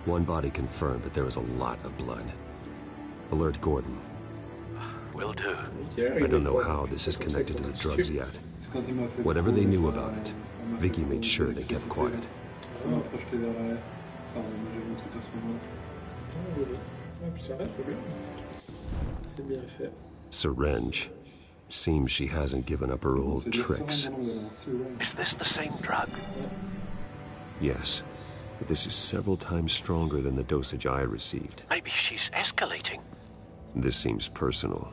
One body confirmed, but there was a lot of blood. Alert Gordon. Will do. I don't know how this is connected to the drugs yet, Whatever they knew about it, Vicky made sure they kept quiet. Ça m'a projeté vers l'arrière. Ça m'a déjà montré à ce moment-là. Joli. Ah, puis ça reste bien. C'est bien fait. Syringe. Seems she hasn't given up her old tricks. Is this the same drug? Yes, but this is several times stronger than the dosage I received. Maybe she's escalating. This seems personal.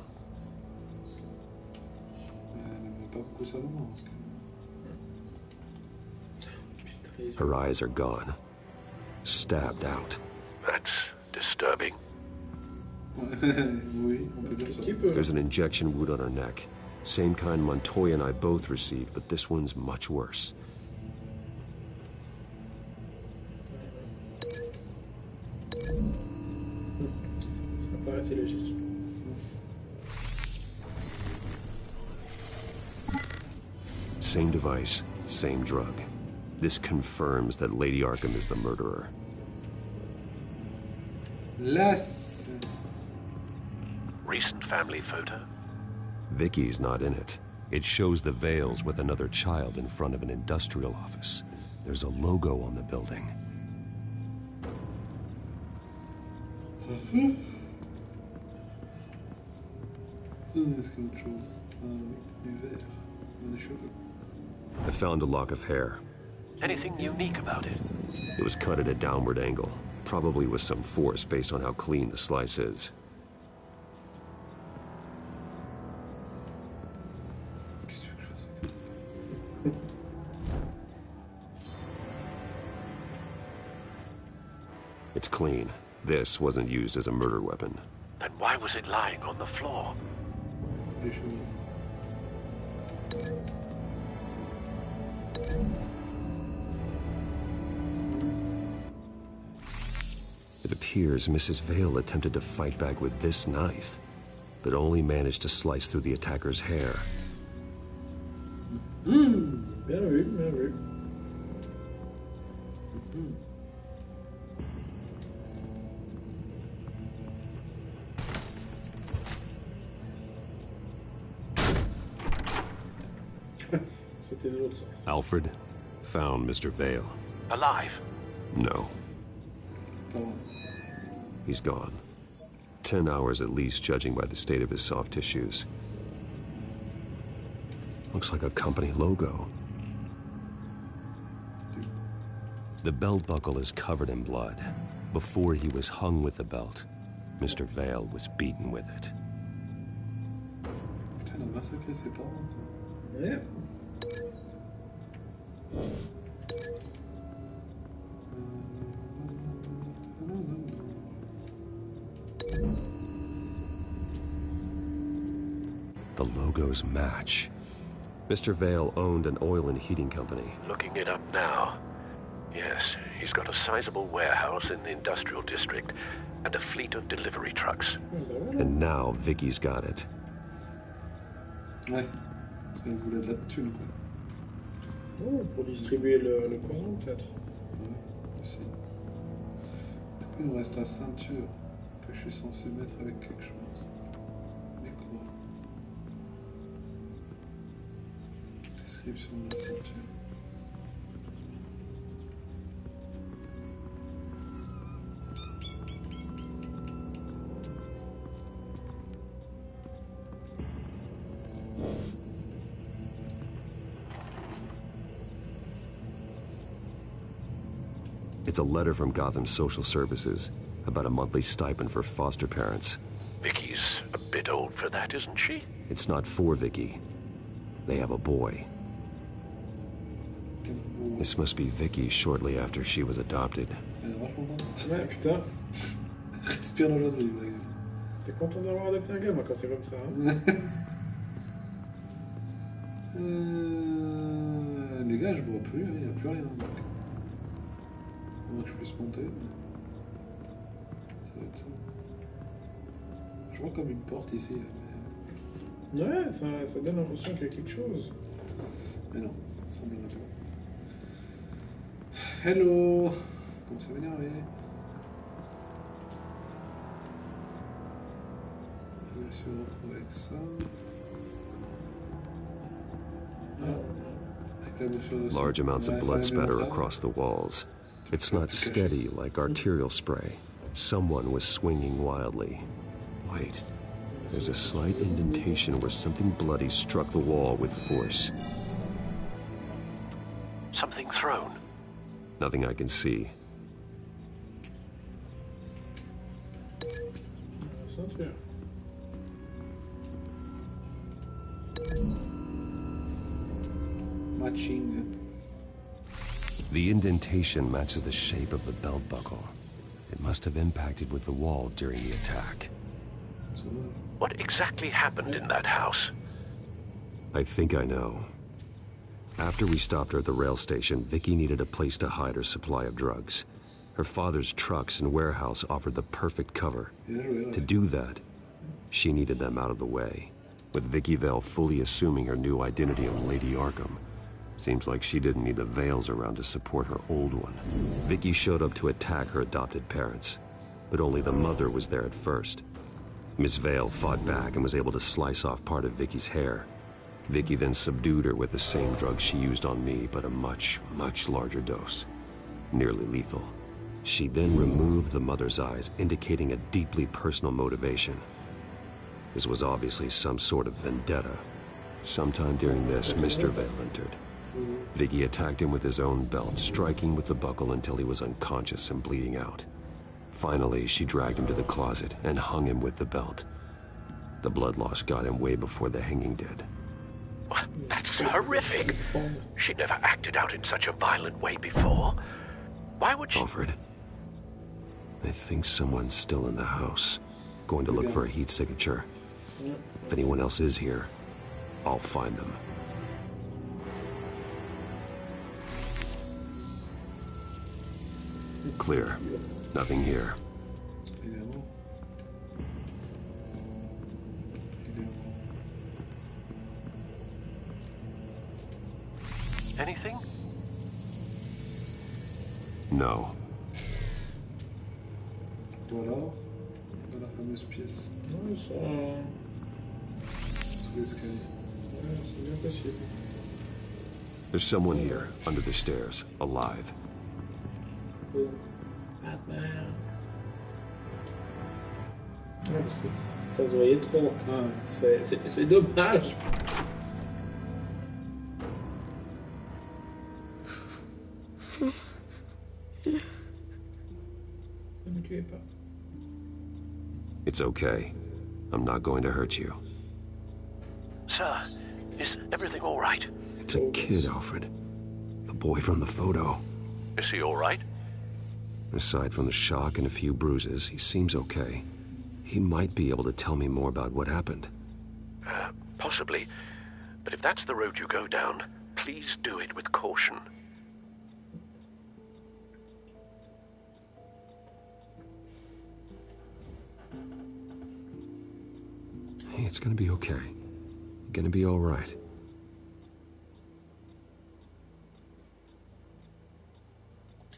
Her eyes are gone. Stabbed out. That's disturbing. There's an injection wound on her neck. Same kind Montoya and I both received, but this one's much worse. Same device, same drug. This confirms that Lady Arkham is the murderer. Recent family photo? Vicky's not in it. It shows the Vales with another child in front of an industrial office. There's a logo on the building. I found a lock of hair. Anything unique about it? It was cut at a downward angle, probably with some force based on how clean the slice is. It's clean. This wasn't used as a murder weapon. Then why was it lying on the floor? It appears Mrs. Vale attempted to fight back with this knife, but only managed to slice through the attacker's hair. Bien vu, bien vu. Alfred found Mr. Vale. Alive? No. He's gone. 10 hours at least, judging by the state of his soft tissues. Looks like a company logo. The belt buckle is covered in blood. Before he was hung with the belt, Mr. Vale was beaten with it. Yeah. The logos match. Mr. Vale owned an oil and heating company. Looking it up now. Yes, he's got a sizable warehouse in the industrial district and a fleet of delivery trucks. And now Vicky's got it. Ouais, elle voulait de la thune, quoi. Oh, pour distribuer le poison, peut-être. Ouais, aussi. Et puis il me reste la ceinture que je suis censé mettre avec quelque chose. Mais quoi? Description de la ceinture. It's a letter from Gotham Social Services about a monthly stipend for foster parents. Vicky's a bit old for that, isn't she? It's not for Vicky. They have a boy. This must be Vicky shortly after she was adopted. Ouais, putain. Respire l'aujourd'hui, la gueule. T'es content d'avoir adopté un gars, moi, quand c'est comme ça, hein? Les gars, je vois plus, il n'y a plus rien. Donc. Comment que je puisse monter? Ça va être ça. Je vois comme une porte ici. Mais... Ouais, ça donne l'impression qu'il y a quelque chose. Mais non, ça me pas. Hello! Comment ça va m'énerver? Je vais essayer de retrouver avec ça. Ah. Large amounts of blood spatter across the walls. It's not steady like arterial spray. Someone was swinging wildly. Wait. There's a slight indentation where something bloody struck the wall with force. Something thrown? Nothing I can see. Matching. The indentation matches the shape of the belt buckle. It must have impacted with the wall during the attack. What exactly happened in that house? I think I know. After we stopped her at the rail station, Vicky needed a place to hide her supply of drugs. Her father's trucks and warehouse offered the perfect cover. To do that, she needed them out of the way. With Vicky Vale fully assuming her new identity of Lady Arkham, seems like she didn't need the veils around to support her old one. Vicky showed up to attack her adopted parents, but only the mother was there at first. Miss Vale fought back and was able to slice off part of Vicky's hair. Vicky then subdued her with the same drug she used on me, but a much, much larger dose. Nearly lethal. She then removed the mother's eyes, indicating a deeply personal motivation. This was obviously some sort of vendetta. Sometime during this, Mr. Vale entered. Vicky attacked him with his own belt, striking with the buckle until he was unconscious and bleeding out. Finally, she dragged him to the closet and hung him with the belt. The blood loss got him way before the hanging did. That's horrific. She never acted out in such a violent way before. Why would she... Alfred, I think someone's still in the house. Going to look for a heat signature. If anyone else is here, I'll find them. Clear. Nothing here. Anything? No. Ou alors, dans la fameuse pièce. Non, ils sont... Sous l'escalier. Ouais, c'est bien possible. There's someone here, under the stairs, alive. Batman. Ça se voyait trop. C'est dommage. Ne tuez pas. It's okay. I'm not going to hurt you. Sir, is everything all right? It's a kid, Alfred. The boy from the photo. Is he all right? Aside from the shock and a few bruises, he seems okay. He might be able to tell me more about what happened. Possibly. But if that's the road you go down, please do it with caution. Hey, it's gonna be okay. You're gonna be all right.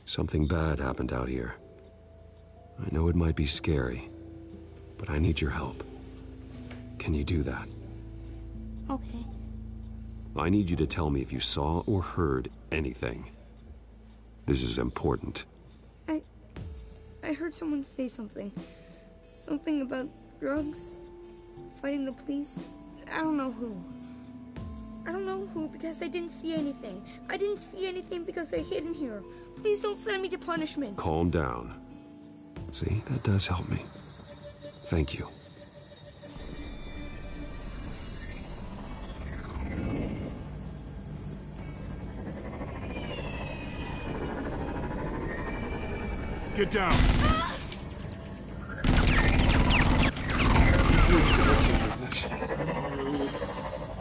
Something bad happened out here. I know it might be scary, but I need your help. Can you do that? Okay. I need you to tell me if you saw or heard anything. This is important. I heard someone say something. Something about drugs, fighting the police. I don't know who. I don't know who because I didn't see anything. I didn't see anything because they're hidden here. Please don't send me to punishment. Calm down. See, that does help me. Thank you. Get down.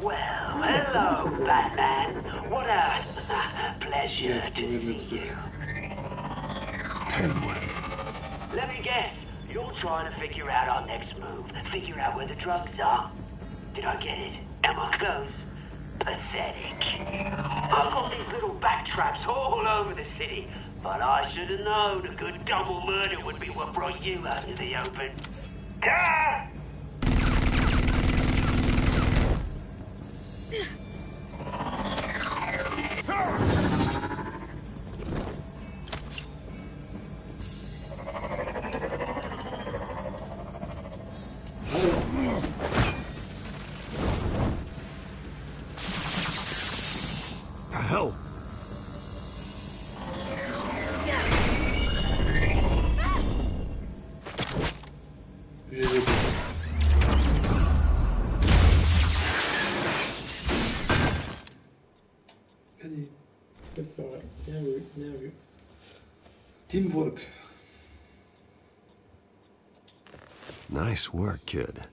Well, hello, Batman. What a pleasure to see you. Penguin. Let me guess. You're trying to figure out our next move. Figure out where the drugs are. Did I get it? Am I close? Pathetic. I've got these little bat traps all over the city. But I should have known a good double murder would be what brought you out to the open. Ah! hell? C'est pas vrai. Bien vu, bien vu. Teamwork. Nice work, kid.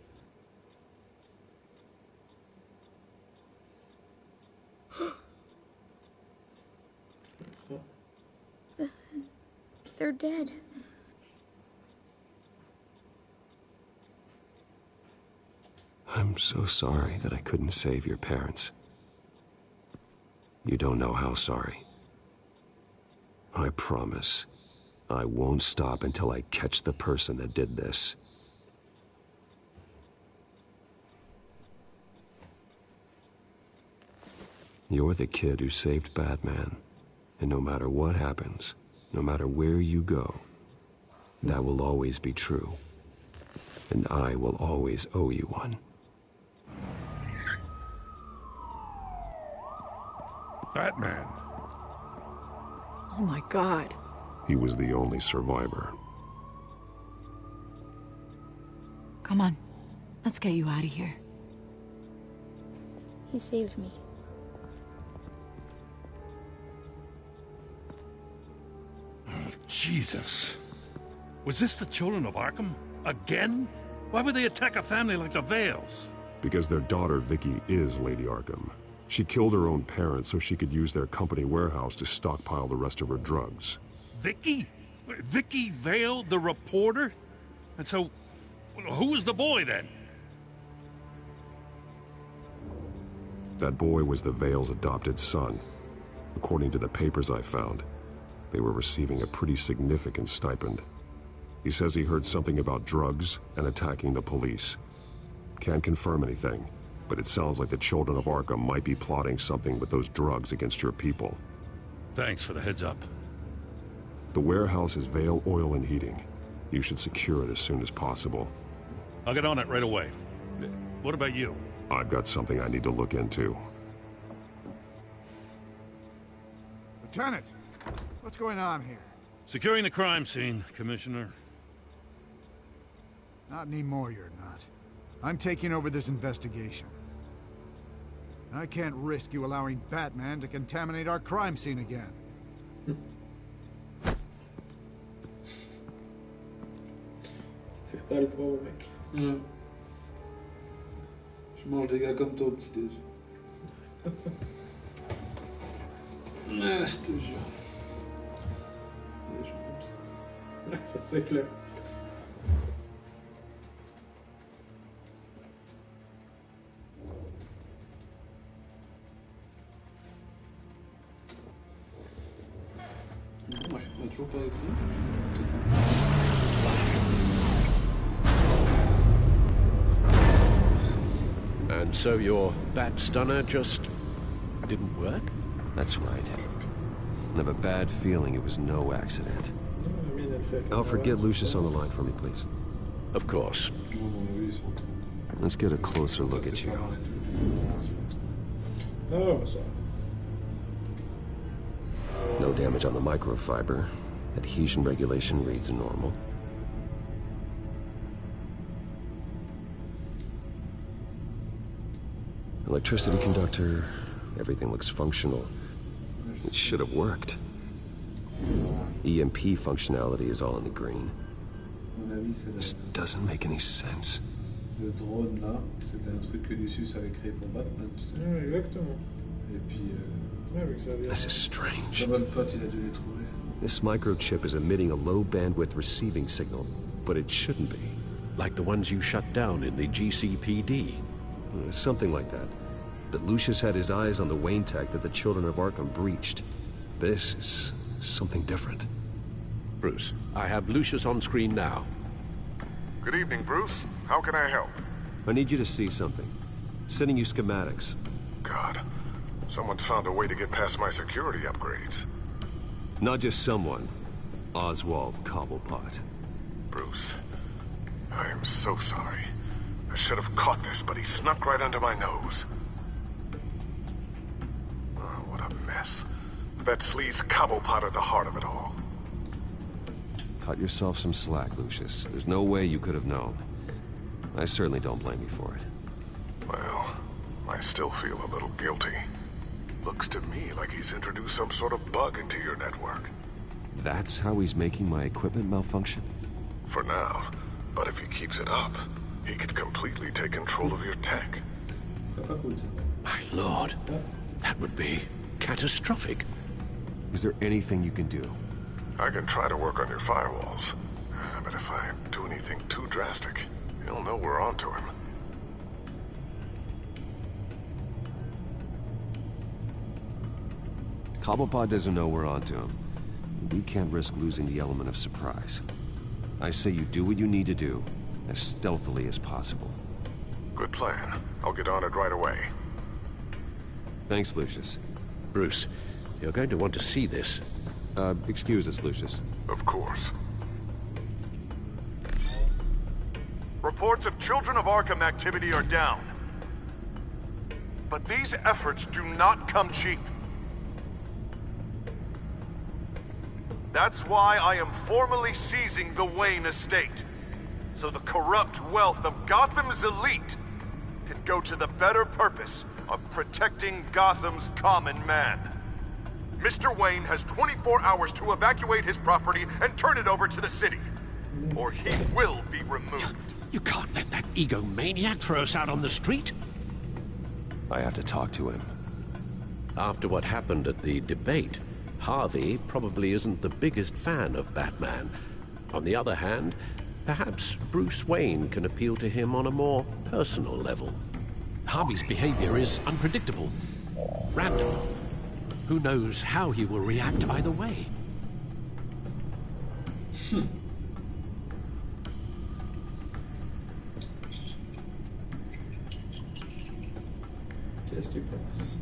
They're dead. I'm so sorry that I couldn't save your parents. You don't know how sorry. I promise, I won't stop until I catch the person that did this. You're the kid who saved Batman, and no matter what happens, no matter where you go, that will always be true. And I will always owe you one. Batman. Oh my God. He was the only survivor. Come on, let's get you out of here. He saved me. Oh, Jesus. Was this the children of Arkham? Again? Why would they attack a family like the Vales? Because their daughter, Vicky, is Lady Arkham. She killed her own parents so she could use their company warehouse to stockpile the rest of her drugs. Vicky? Vicky Vale, the reporter? And so, who was the boy then? That boy was the Vale's adopted son. According to the papers I found, they were receiving a pretty significant stipend. He says he heard something about drugs and attacking the police. Can't confirm anything, but it sounds like the children of Arkham might be plotting something with those drugs against your people. Thanks for the heads up. The warehouse is Vale Oil and Heating. You should secure it as soon as possible. I'll get on it right away. What about you? I've got something I need to look into. Lieutenant, what's going on here? Securing the crime scene, Commissioner. Not anymore, you're not. I'm taking over this investigation. I can't risk you allowing Batman to contaminate our crime scene again. Fais pas le pauvre mec. Ouais. Je mange des gars comme toi au petit-déj. Je te jure. Des gens comme ça. Ouais, ça c'est clair. Moi, je n'ai toujours pas écrit. And so your bat stunner just didn't work? That's right. I have a bad feeling it was no accident. Alfred, get Lucius on the line for me, please. Of course. Let's get a closer look at you. Oh, sorry. No damage on the microfiber. Adhesion regulation reads normal. Electricity conductor, everything looks functional. It should have worked. EMP functionality is all in the green. This doesn't make any sense. Le drone là, c'était un truc que Lucius avait créé pour Batman, tu sais. Ouais, exactement. Et puis. Ouais, avec ça vient. This is strange. Bonne pote, il a dû les trouver. This microchip is emitting a low bandwidth receiving signal, but it shouldn't be. Like the ones you shut down in the GCPD. Something like that. But Lucius had his eyes on the Wayne tech that the children of Arkham breached. This is something different. Bruce, I have Lucius on screen now. Good evening, Bruce. How can I help? I need you to see something. Sending you schematics. God, someone's found a way to get past my security upgrades. Not just someone. Oswald Cobblepot. Bruce, I am so sorry. I should have caught this, but he snuck right under my nose. Oh, what a a mess. That sleaze Cobblepot at the heart of it all. Cut yourself some slack, Lucius. There's no way you could have known. I certainly don't blame you for it. Well, I still feel a little guilty. Looks to me like he's introduced some sort of bug into your network. That's how he's making my equipment malfunction? For now. But if he keeps it up, he could completely take control of your tech. My lord, that would be catastrophic. Is there anything you can do? I can try to work on your firewalls. But if I do anything too drastic, he'll know we're onto him. Cobblepot doesn't know we're onto him. We can't risk losing the element of surprise. I say you do what you need to do, as stealthily as possible. Good plan. I'll get on it right away. Thanks, Lucius. Bruce, you're going to want to see this. Excuse us, Lucius. Of course. Reports of Children of Arkham activity are down. But these efforts do not come cheap. That's why I am formally seizing the Wayne estate, so the corrupt wealth of Gotham's elite can go to the better purpose of protecting Gotham's common man. Mr. Wayne has 24 hours to evacuate his property and turn it over to the city, or he will be removed. You can't let that egomaniac throw us out on the street. I have to talk to him. After what happened at the debate, Harvey probably isn't the biggest fan of Batman. On the other hand, perhaps Bruce Wayne can appeal to him on a more personal level. Harvey's behavior is unpredictable, random. Who knows how he will react either way? Qu'est-ce que tu penses?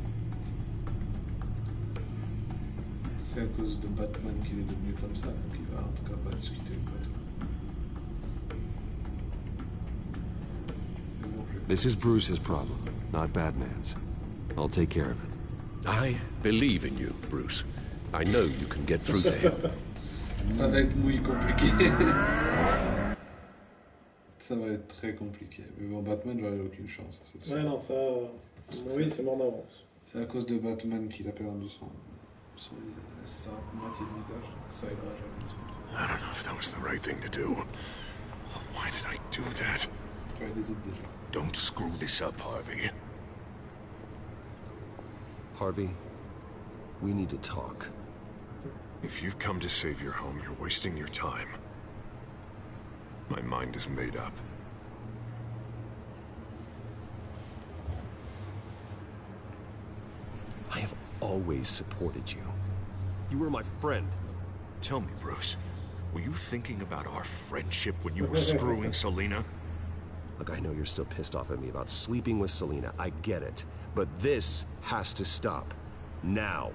C'est à cause de Batman qu'il est devenu comme ça, donc il va en tout cas pas discuter le pote. This is Bruce's problem, not Batman's. I'll take care of it. I believe in you, Bruce. I know you can get through to him. Ça va être muy compliqué. Ça va être très compliqué. Mais bon, Batman, j'aurais aucune chance, c'est sûr. Ouais, non, ça... Oui, c'est mort d'avance. C'est à cause de Batman qu'il a perdu son moitié de visage. Ça aidera jamais. I don't know if that was the right thing to do. Why did I do that? Don't screw this up, Harvey. Harvey, we need to talk. If you've come to save your home, you're wasting your time. My mind is made up. I have always supported you. You were my friend. Tell me, Bruce, were you thinking about our friendship when you were screwing Selina? Look, I know you're still pissed off at me about sleeping with Selina. I get it. But this has to stop. Now.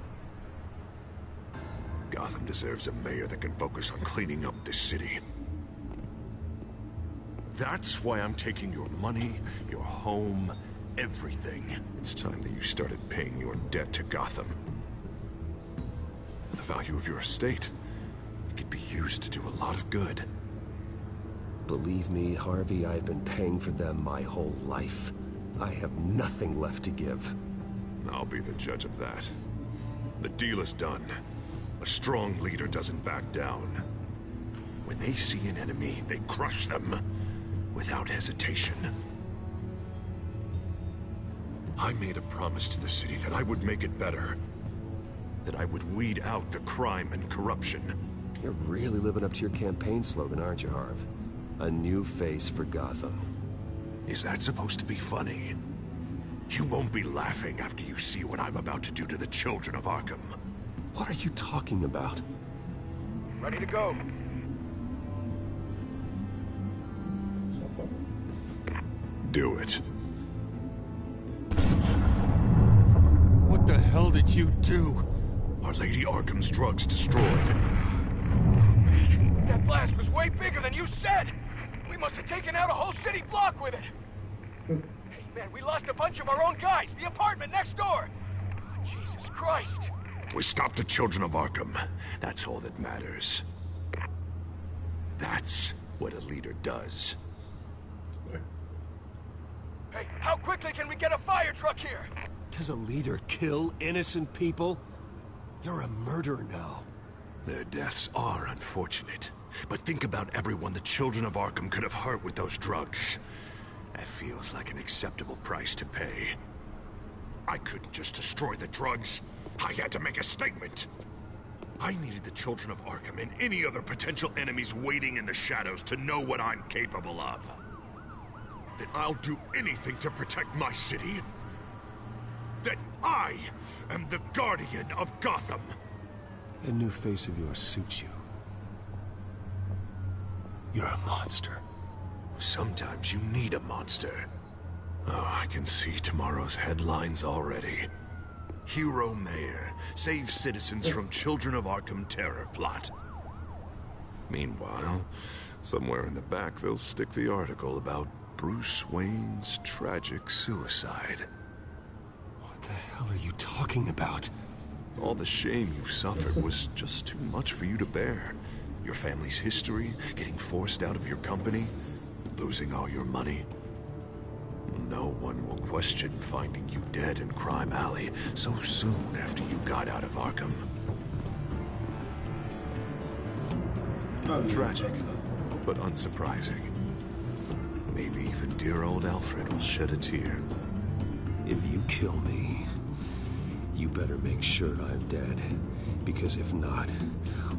Gotham deserves a mayor that can focus on cleaning up this city. That's why I'm taking your money, your home, everything. It's time that you started paying your debt to Gotham. For the value of your estate, it could be used to do a lot of good. Believe me, Harvey, I've been paying for them my whole life. I have nothing left to give. I'll be the judge of that. The deal is done. A strong leader doesn't back down. When they see an enemy, they crush them without hesitation. I made a promise to the city that I would make it better. That I would weed out the crime and corruption. You're really living up to your campaign slogan, aren't you, Harv? A new face for Gotham. Is that supposed to be funny? You won't be laughing after you see what I'm about to do to the children of Arkham. What are you talking about? Ready to go. Do it. What the hell did you do? Our Lady Arkham's drugs destroyed. That blast was way bigger than you said! We must have taken out a whole city block with it! Hey man, we lost a bunch of our own guys! The apartment next door! Oh, Jesus Christ! Christ! We stopped the children of Arkham. That's all that matters. That's what a leader does. Hey, how quickly can we get a fire truck here? Does a leader kill innocent people? You're a murderer now. Their deaths are unfortunate. But think about everyone the children of Arkham could have hurt with those drugs. That feels like an acceptable price to pay. I couldn't just destroy the drugs. I had to make a statement. I needed the children of Arkham and any other potential enemies waiting in the shadows to know what I'm capable of. That I'll do anything to protect my city. That I am the guardian of Gotham. That new face of yours suits you. You're a monster. Sometimes you need a monster. Oh, I can see tomorrow's headlines already. Hero Mayor saves citizens from Children of Arkham terror plot. Meanwhile, somewhere in the back they'll stick the article about Bruce Wayne's tragic suicide. What the hell are you talking about? All the shame you've suffered was just too much for you to bear. Your family's history, getting forced out of your company, losing all your money. No one will question finding you dead in Crime Alley so soon after you got out of Arkham. Tragic, but unsurprising. Maybe even dear old Alfred will shed a tear. If you kill me, you better make sure I'm dead. Because if not,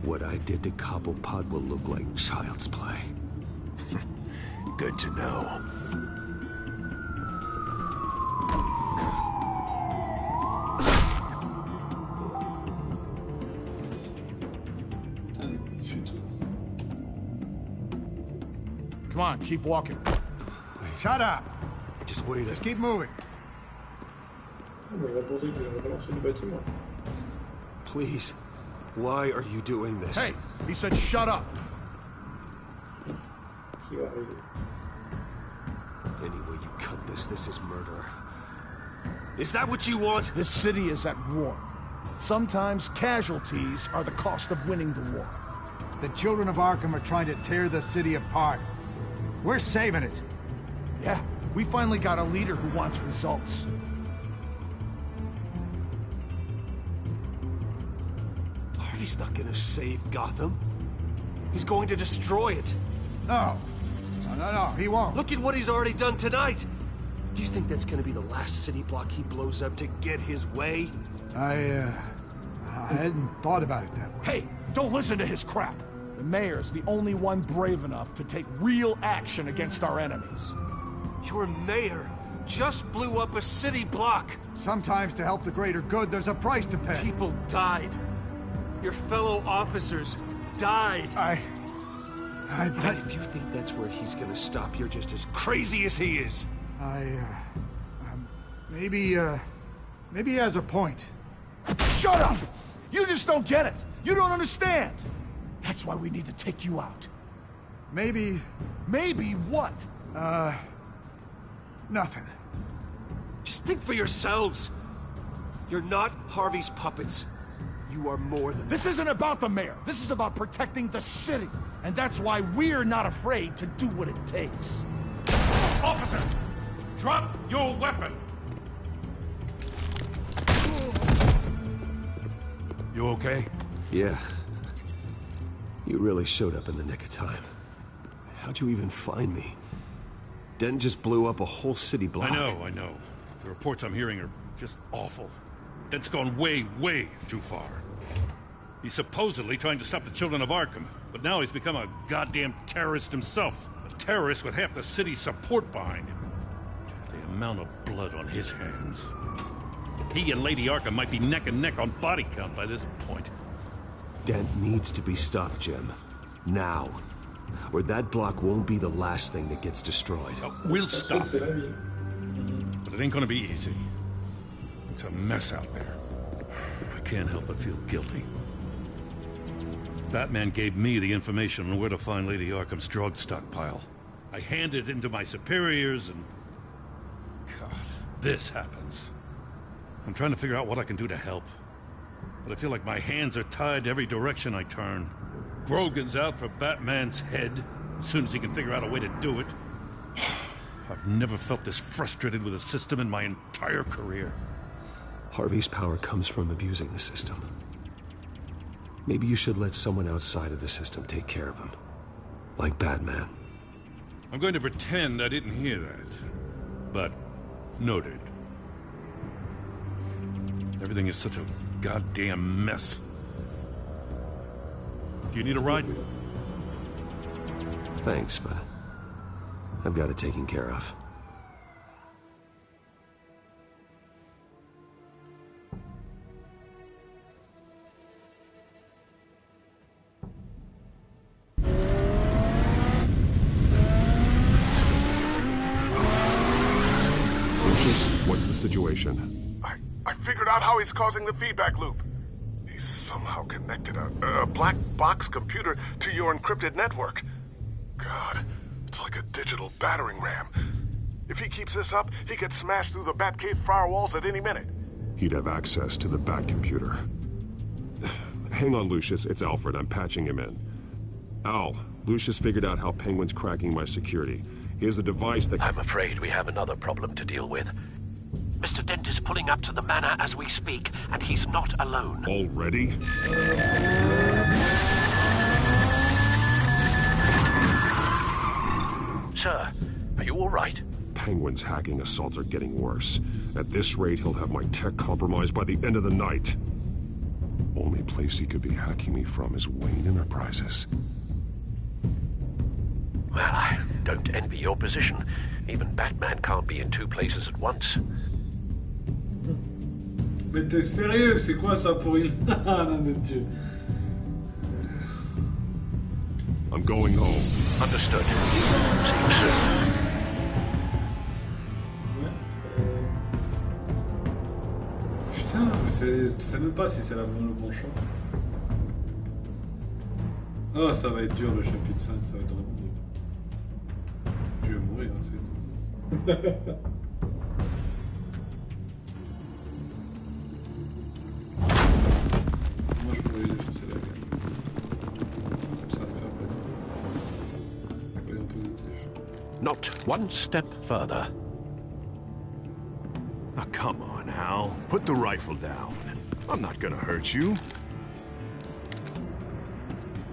what I did to Cobblepot will look like child's play. Good to know. Come on, keep walking. Shut up! Just wait. Just keep moving. Please, why are you doing this? Hey, he said shut up. Any way you cut this, this is murder. Is that what you want? This city is at war. Sometimes casualties are the cost of winning the war. The children of Arkham are trying to tear the city apart. We're saving it. Yeah, we finally got a leader who wants results. Harvey's not gonna save Gotham. He's going to destroy it. No. No, he won't. Look at what he's already done tonight. Do you think that's gonna be the last city block he blows up to get his way? I hadn't thought about it that way. Hey, don't listen to his crap. The mayor's the only one brave enough to take real action against our enemies. Your mayor just blew up a city block. Sometimes to help the greater good, there's a price to pay. People died. Your fellow officers died. And if you think that's where he's gonna stop, you're just as crazy as he is. Maybe he has a point. Shut up! You just don't get it. You don't understand. That's why we need to take you out. Maybe what? Nothing. Just think for yourselves. You're not Harvey's puppets. You are more than This isn't about the mayor. This is about protecting the city. And that's why we're not afraid to do what it takes. Officer! Drop your weapon! You okay? Yeah. You really showed up in the nick of time. How'd you even find me? Den just blew up a whole city block. I know. The reports I'm hearing are just awful. Den's gone way, way too far. He's supposedly trying to stop the children of Arkham, but now he's become a goddamn terrorist himself. A terrorist with half the city's support behind him. The amount of blood on his hands. He and Lady Arkham might be neck and neck on body count by this point. Dent needs to be stopped, Jim. Now. Or that block won't be the last thing that gets destroyed. We'll stop it. But it ain't gonna be easy. It's a mess out there. I can't help but feel guilty. Batman gave me the information on where to find Lady Arkham's drug stockpile. I handed it into my superiors and... God, this happens. I'm trying to figure out what I can do to help. but I feel like my hands are tied every direction I turn. Grogan's out for Batman's head, as soon as he can figure out a way to do it. I've never felt this frustrated with a system in my entire career. Harvey's power comes from abusing the system. Maybe you should let someone outside of the system take care of him. Like Batman. I'm going to pretend I didn't hear that. But, noted. Everything is such a goddamn mess. Do you need a ride? Thanks, but I've got it taken care of. What's the situation? I figured out how he's causing the feedback loop. He's somehow connected a black box computer to your encrypted network. God, it's like a digital battering ram. If he keeps this up, he could smash through the Batcave firewalls at any minute. He'd have access to the Bat computer. Hang on, Lucius. It's Alfred. I'm patching him in. Al, Lucius figured out how Penguin's cracking my security. He has a device that... I'm afraid we have another problem to deal with. Mr. Dent is pulling up to the manor as we speak, and he's not alone. Already? Sir, are you all right? Penguin's hacking assaults are getting worse. At this rate, he'll have my tech compromised by the end of the night. Only place he could be hacking me from is Wayne Enterprises. Well, I don't envy your position. Even Batman can't be in two places at once. Mais t'es sérieux? C'est quoi ça pour une... Ah, nom de Dieu. I'm going home. Understood. See you soon. Putain, tu sais même pas si c'est le bon choix. Oh, ça va être dur le chapitre 5, ça va être vraiment dur. Je vais mourir, hein, c'est tout. Moi je pourrais défoncer la gueule. Ça va me faire plaisir. Soyons positifs. Not one step further. Oh, come on, Al. Put the rifle down. I'm not gonna hurt you.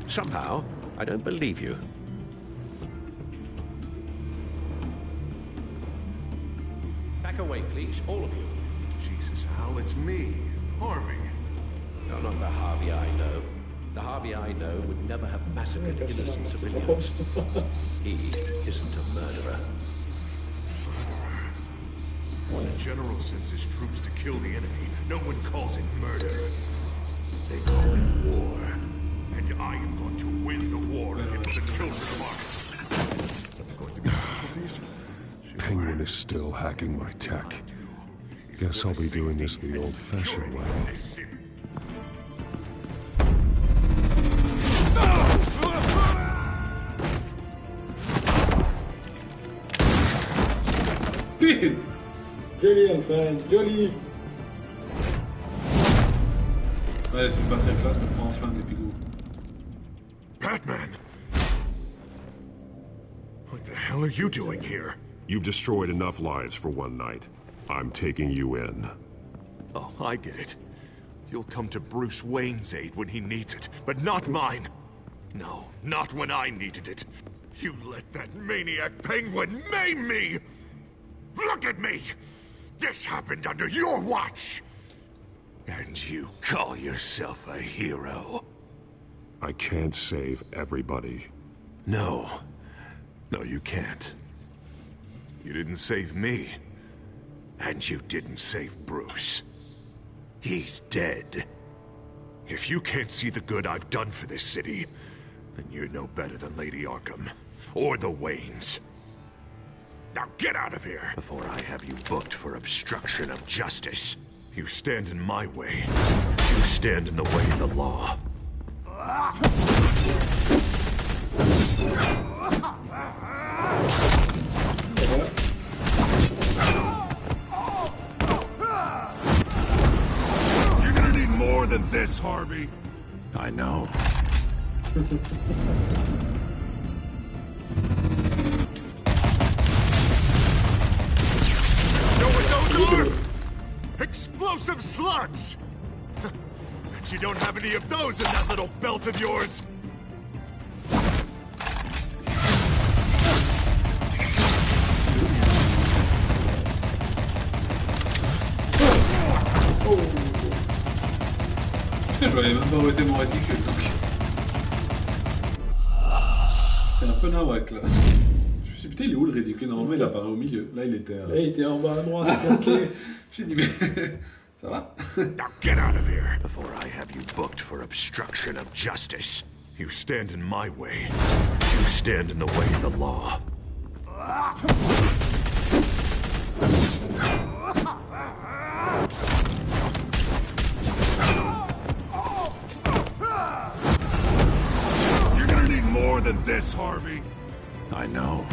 Somehow, I don't believe you. Back away, please, all of you. Jesus, Al, it's me, Harvey. No, not the Harvey I know. The Harvey I know would never have massacred innocent civilians. He isn't a murderer. When the general sends his troops to kill the enemy, no one calls it murder. They call it war. And I am going to win the war against the children of Arkham. Penguin is still hacking my tech. Guess I'll be doing this the old-fashioned way. Joli, enfin, joli. Ouais, c'est pas très classe, mais prends enfin des pigots. Batman! What the hell are you doing here? You've destroyed enough lives for one night. I'm taking you in. Oh, I get it. You'll come to Bruce Wayne's aid when he needs it, but not mine. No, not when I needed it. You let that maniac Penguin maim me! Look at me! This happened under your watch! And you call yourself a hero? I can't save everybody. No. No, you can't. You didn't save me. And you didn't save Bruce. He's dead. If you can't see the good I've done for this city, then you're no better than Lady Arkham. Or the Waynes. Now get out of here! Before I have you booked for obstruction of justice. You stand in my way. You stand in the way of the law. You're gonna need more than this, Harvey. I know. Know what those are? Explosive slugs! Bet you don't have any of those in that little belt of yours. Putain, je voyais même pas où était mon réticule, donc... C'était un peu nawak, là. Je me suis dit, putain, il est où le réticule? Normalement, il apparaît au milieu. Là, il était... Là, il était en bas à droite, ok. J'ai dit, mais... Ça va? Now get out of here before I have you booked for obstruction of justice. You stand in my way. You stand in the way of the law. You're gonna need more than this, Harvey. I know.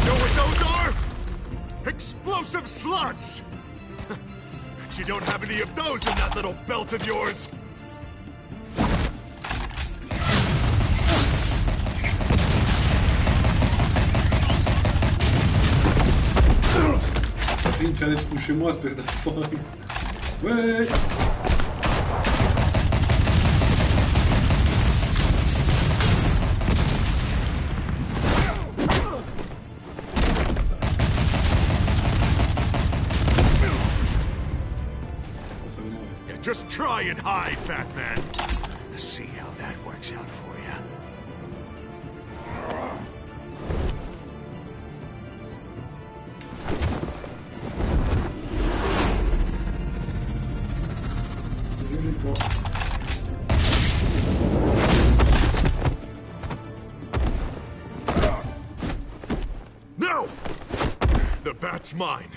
Know what those are? Explosive slugs! Bet you don't have any of those in that little belt of yours. Il fallait se coucher moi, espèce d'enfoiré. Ouais! Just try and hide, Batman. See how that works out for you. No! The bat's mine.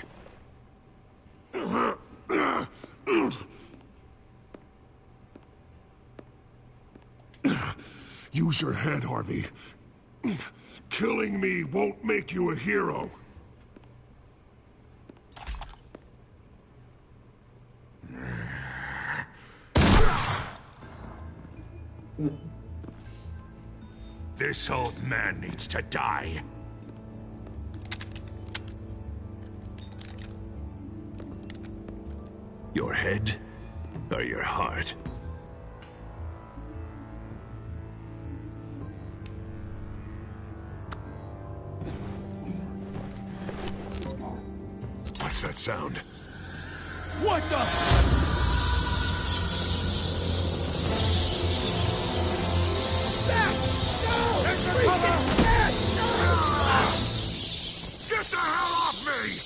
Use your head, Harvey. Killing me won't make you a hero. This old man needs to die. Your head or your heart? What's that sound? What the? Get the hell off me!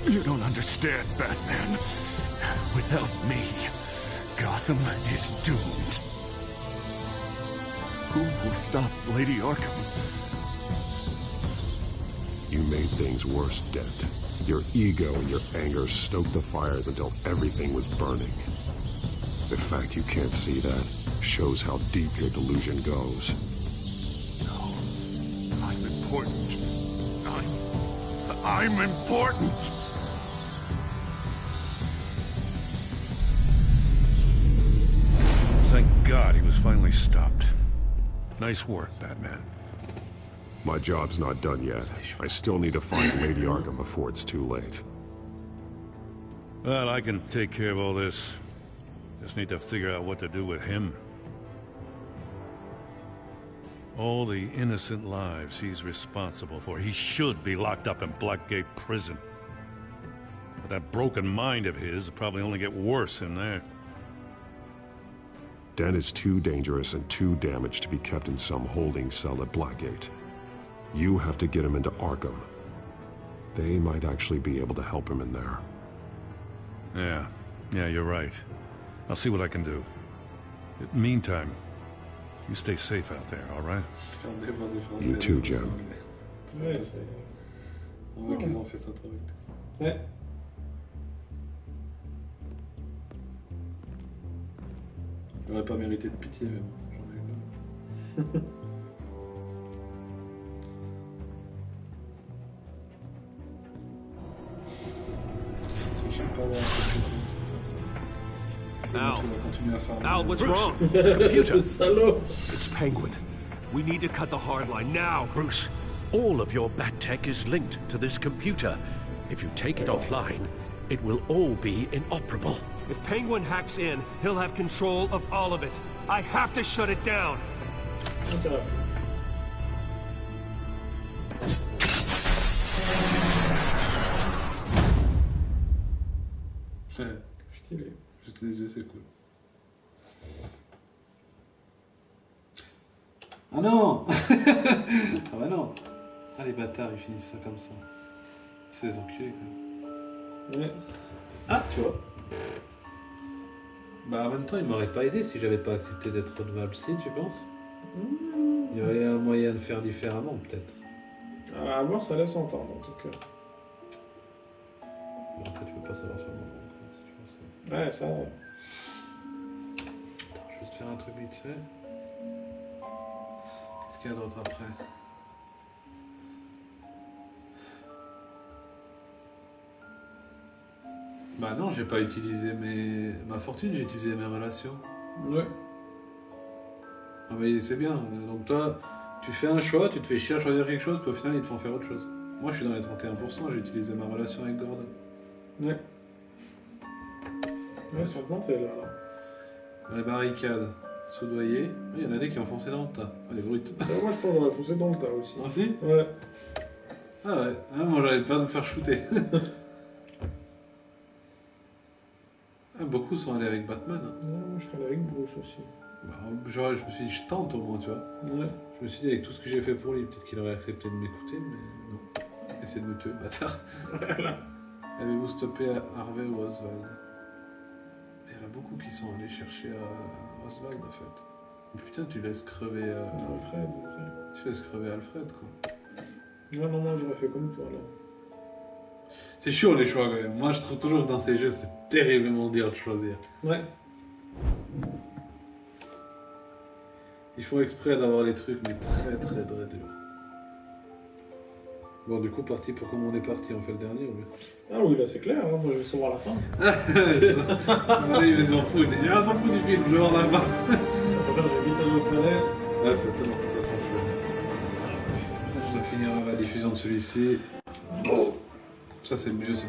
You don't understand, Batman. Without me, Gotham is doomed. Who will stop Lady Arkham? You made things worse, Dent. Your ego and your anger stoked the fires until everything was burning. The fact you can't see that shows how deep your delusion goes. No. I'm important. I'm important! Thank God he was finally stopped. Nice work, Batman. My job's not done yet. I still need to find Lady Arkham before it's too late. Well, I can take care of all this. Just need to figure out what to do with him. All the innocent lives he's responsible for. He should be locked up in Blackgate Prison. But that broken mind of his will probably only get worse in there. Den is too dangerous and too damaged to be kept in some holding cell at Blackgate. You have to get him into Arkham. They might actually be able to help him in there. Yeah, you're right. I'll see what I can do. In the meantime, you stay safe out there, all right? You too, Jen. Ouais, c'est... On voit qu'ils ont fait ça trop vite. Ouais. J'aurais pas mérité de pitié, mais bon, j'en ai eu. Si je sais pas voir comment ça. Al, what's Bruce, wrong? the computer. Salaud. It's Penguin. We need to cut the hard line now. Bruce, all of your bat tech is linked to this computer. If you take it offline, it will all be inoperable. If Penguin hacks in, he'll have control of all of it. I have to shut it down. Stylé. Juste les yeux, c'est cool. Ah non. Ah bah non. Ah les bâtards, ils finissent ça comme ça. C'est des enculés quand même. Ouais. Ah, tu vois. Bah en même temps, il m'aurait pas aidé si j'avais pas accepté d'être redevable. Si, tu penses? Il y aurait un moyen de faire différemment, peut-être. À voir, ça laisse entendre en tout cas. Bon, après, tu peux pas savoir sur le moment. Si tu vois ça. Ouais, ça. Attends, je vais te faire un truc vite fait. Qu'est-ce qu'il y a d'autre après? Bah non, j'ai pas utilisé ma fortune, j'ai utilisé mes relations. Ouais. Ah mais c'est bien. Donc toi, tu fais un choix, tu te fais chier à choisir quelque chose, puis au final ils te font faire autre chose. Moi je suis dans les 31%, j'ai utilisé ma relation avec Gordon. Ouais. Ouais, sur le plan, t'es là. Les barricades, soudoyer. Il y en a des qui ont foncé dans le tas. Ah, les brutes. Moi je pense que j'aurais foncé dans le tas aussi. Aussi? Ouais. Ah ouais, ah, moi j'avais peur de me faire shooter. Ah, beaucoup sont allés avec Batman. Hein. Ouais, moi je serais allé avec Bruce aussi. Bah, genre, je me suis dit, je tente au moins, tu vois. Ouais. Je me suis dit, avec tout ce que j'ai fait pour lui, peut-être qu'il aurait accepté de m'écouter, mais non. Essaye de me tuer, bâtard. Voilà. Avez-vous stoppé Harvey ou Oswald? Il y en a beaucoup qui sont allés chercher Oswald, en fait. Mais putain, tu laisses crever... Alfred. Tu laisses crever Alfred, quoi. Ouais, non, moi j'aurais fait comme toi, là. C'est chaud, les choix, quand même. Moi, je trouve toujours que dans ces jeux, c'est terriblement dur de choisir. Ouais. Ils font exprès d'avoir les trucs, mais très, très, très durs. Bon, du coup, parti pour comment on est parti, on fait le dernier, ou bien? Ah oui, là c'est clair, hein. Moi je veux savoir la fin. Ils s'en foutent, ils disent, ah, s'en fout du film, je veux voir la fin. J'ai vite aller aux toilettes. Ouais, fais ça, de toute façon, je dois finir la diffusion de celui-ci. Ça, c'est mieux, c'est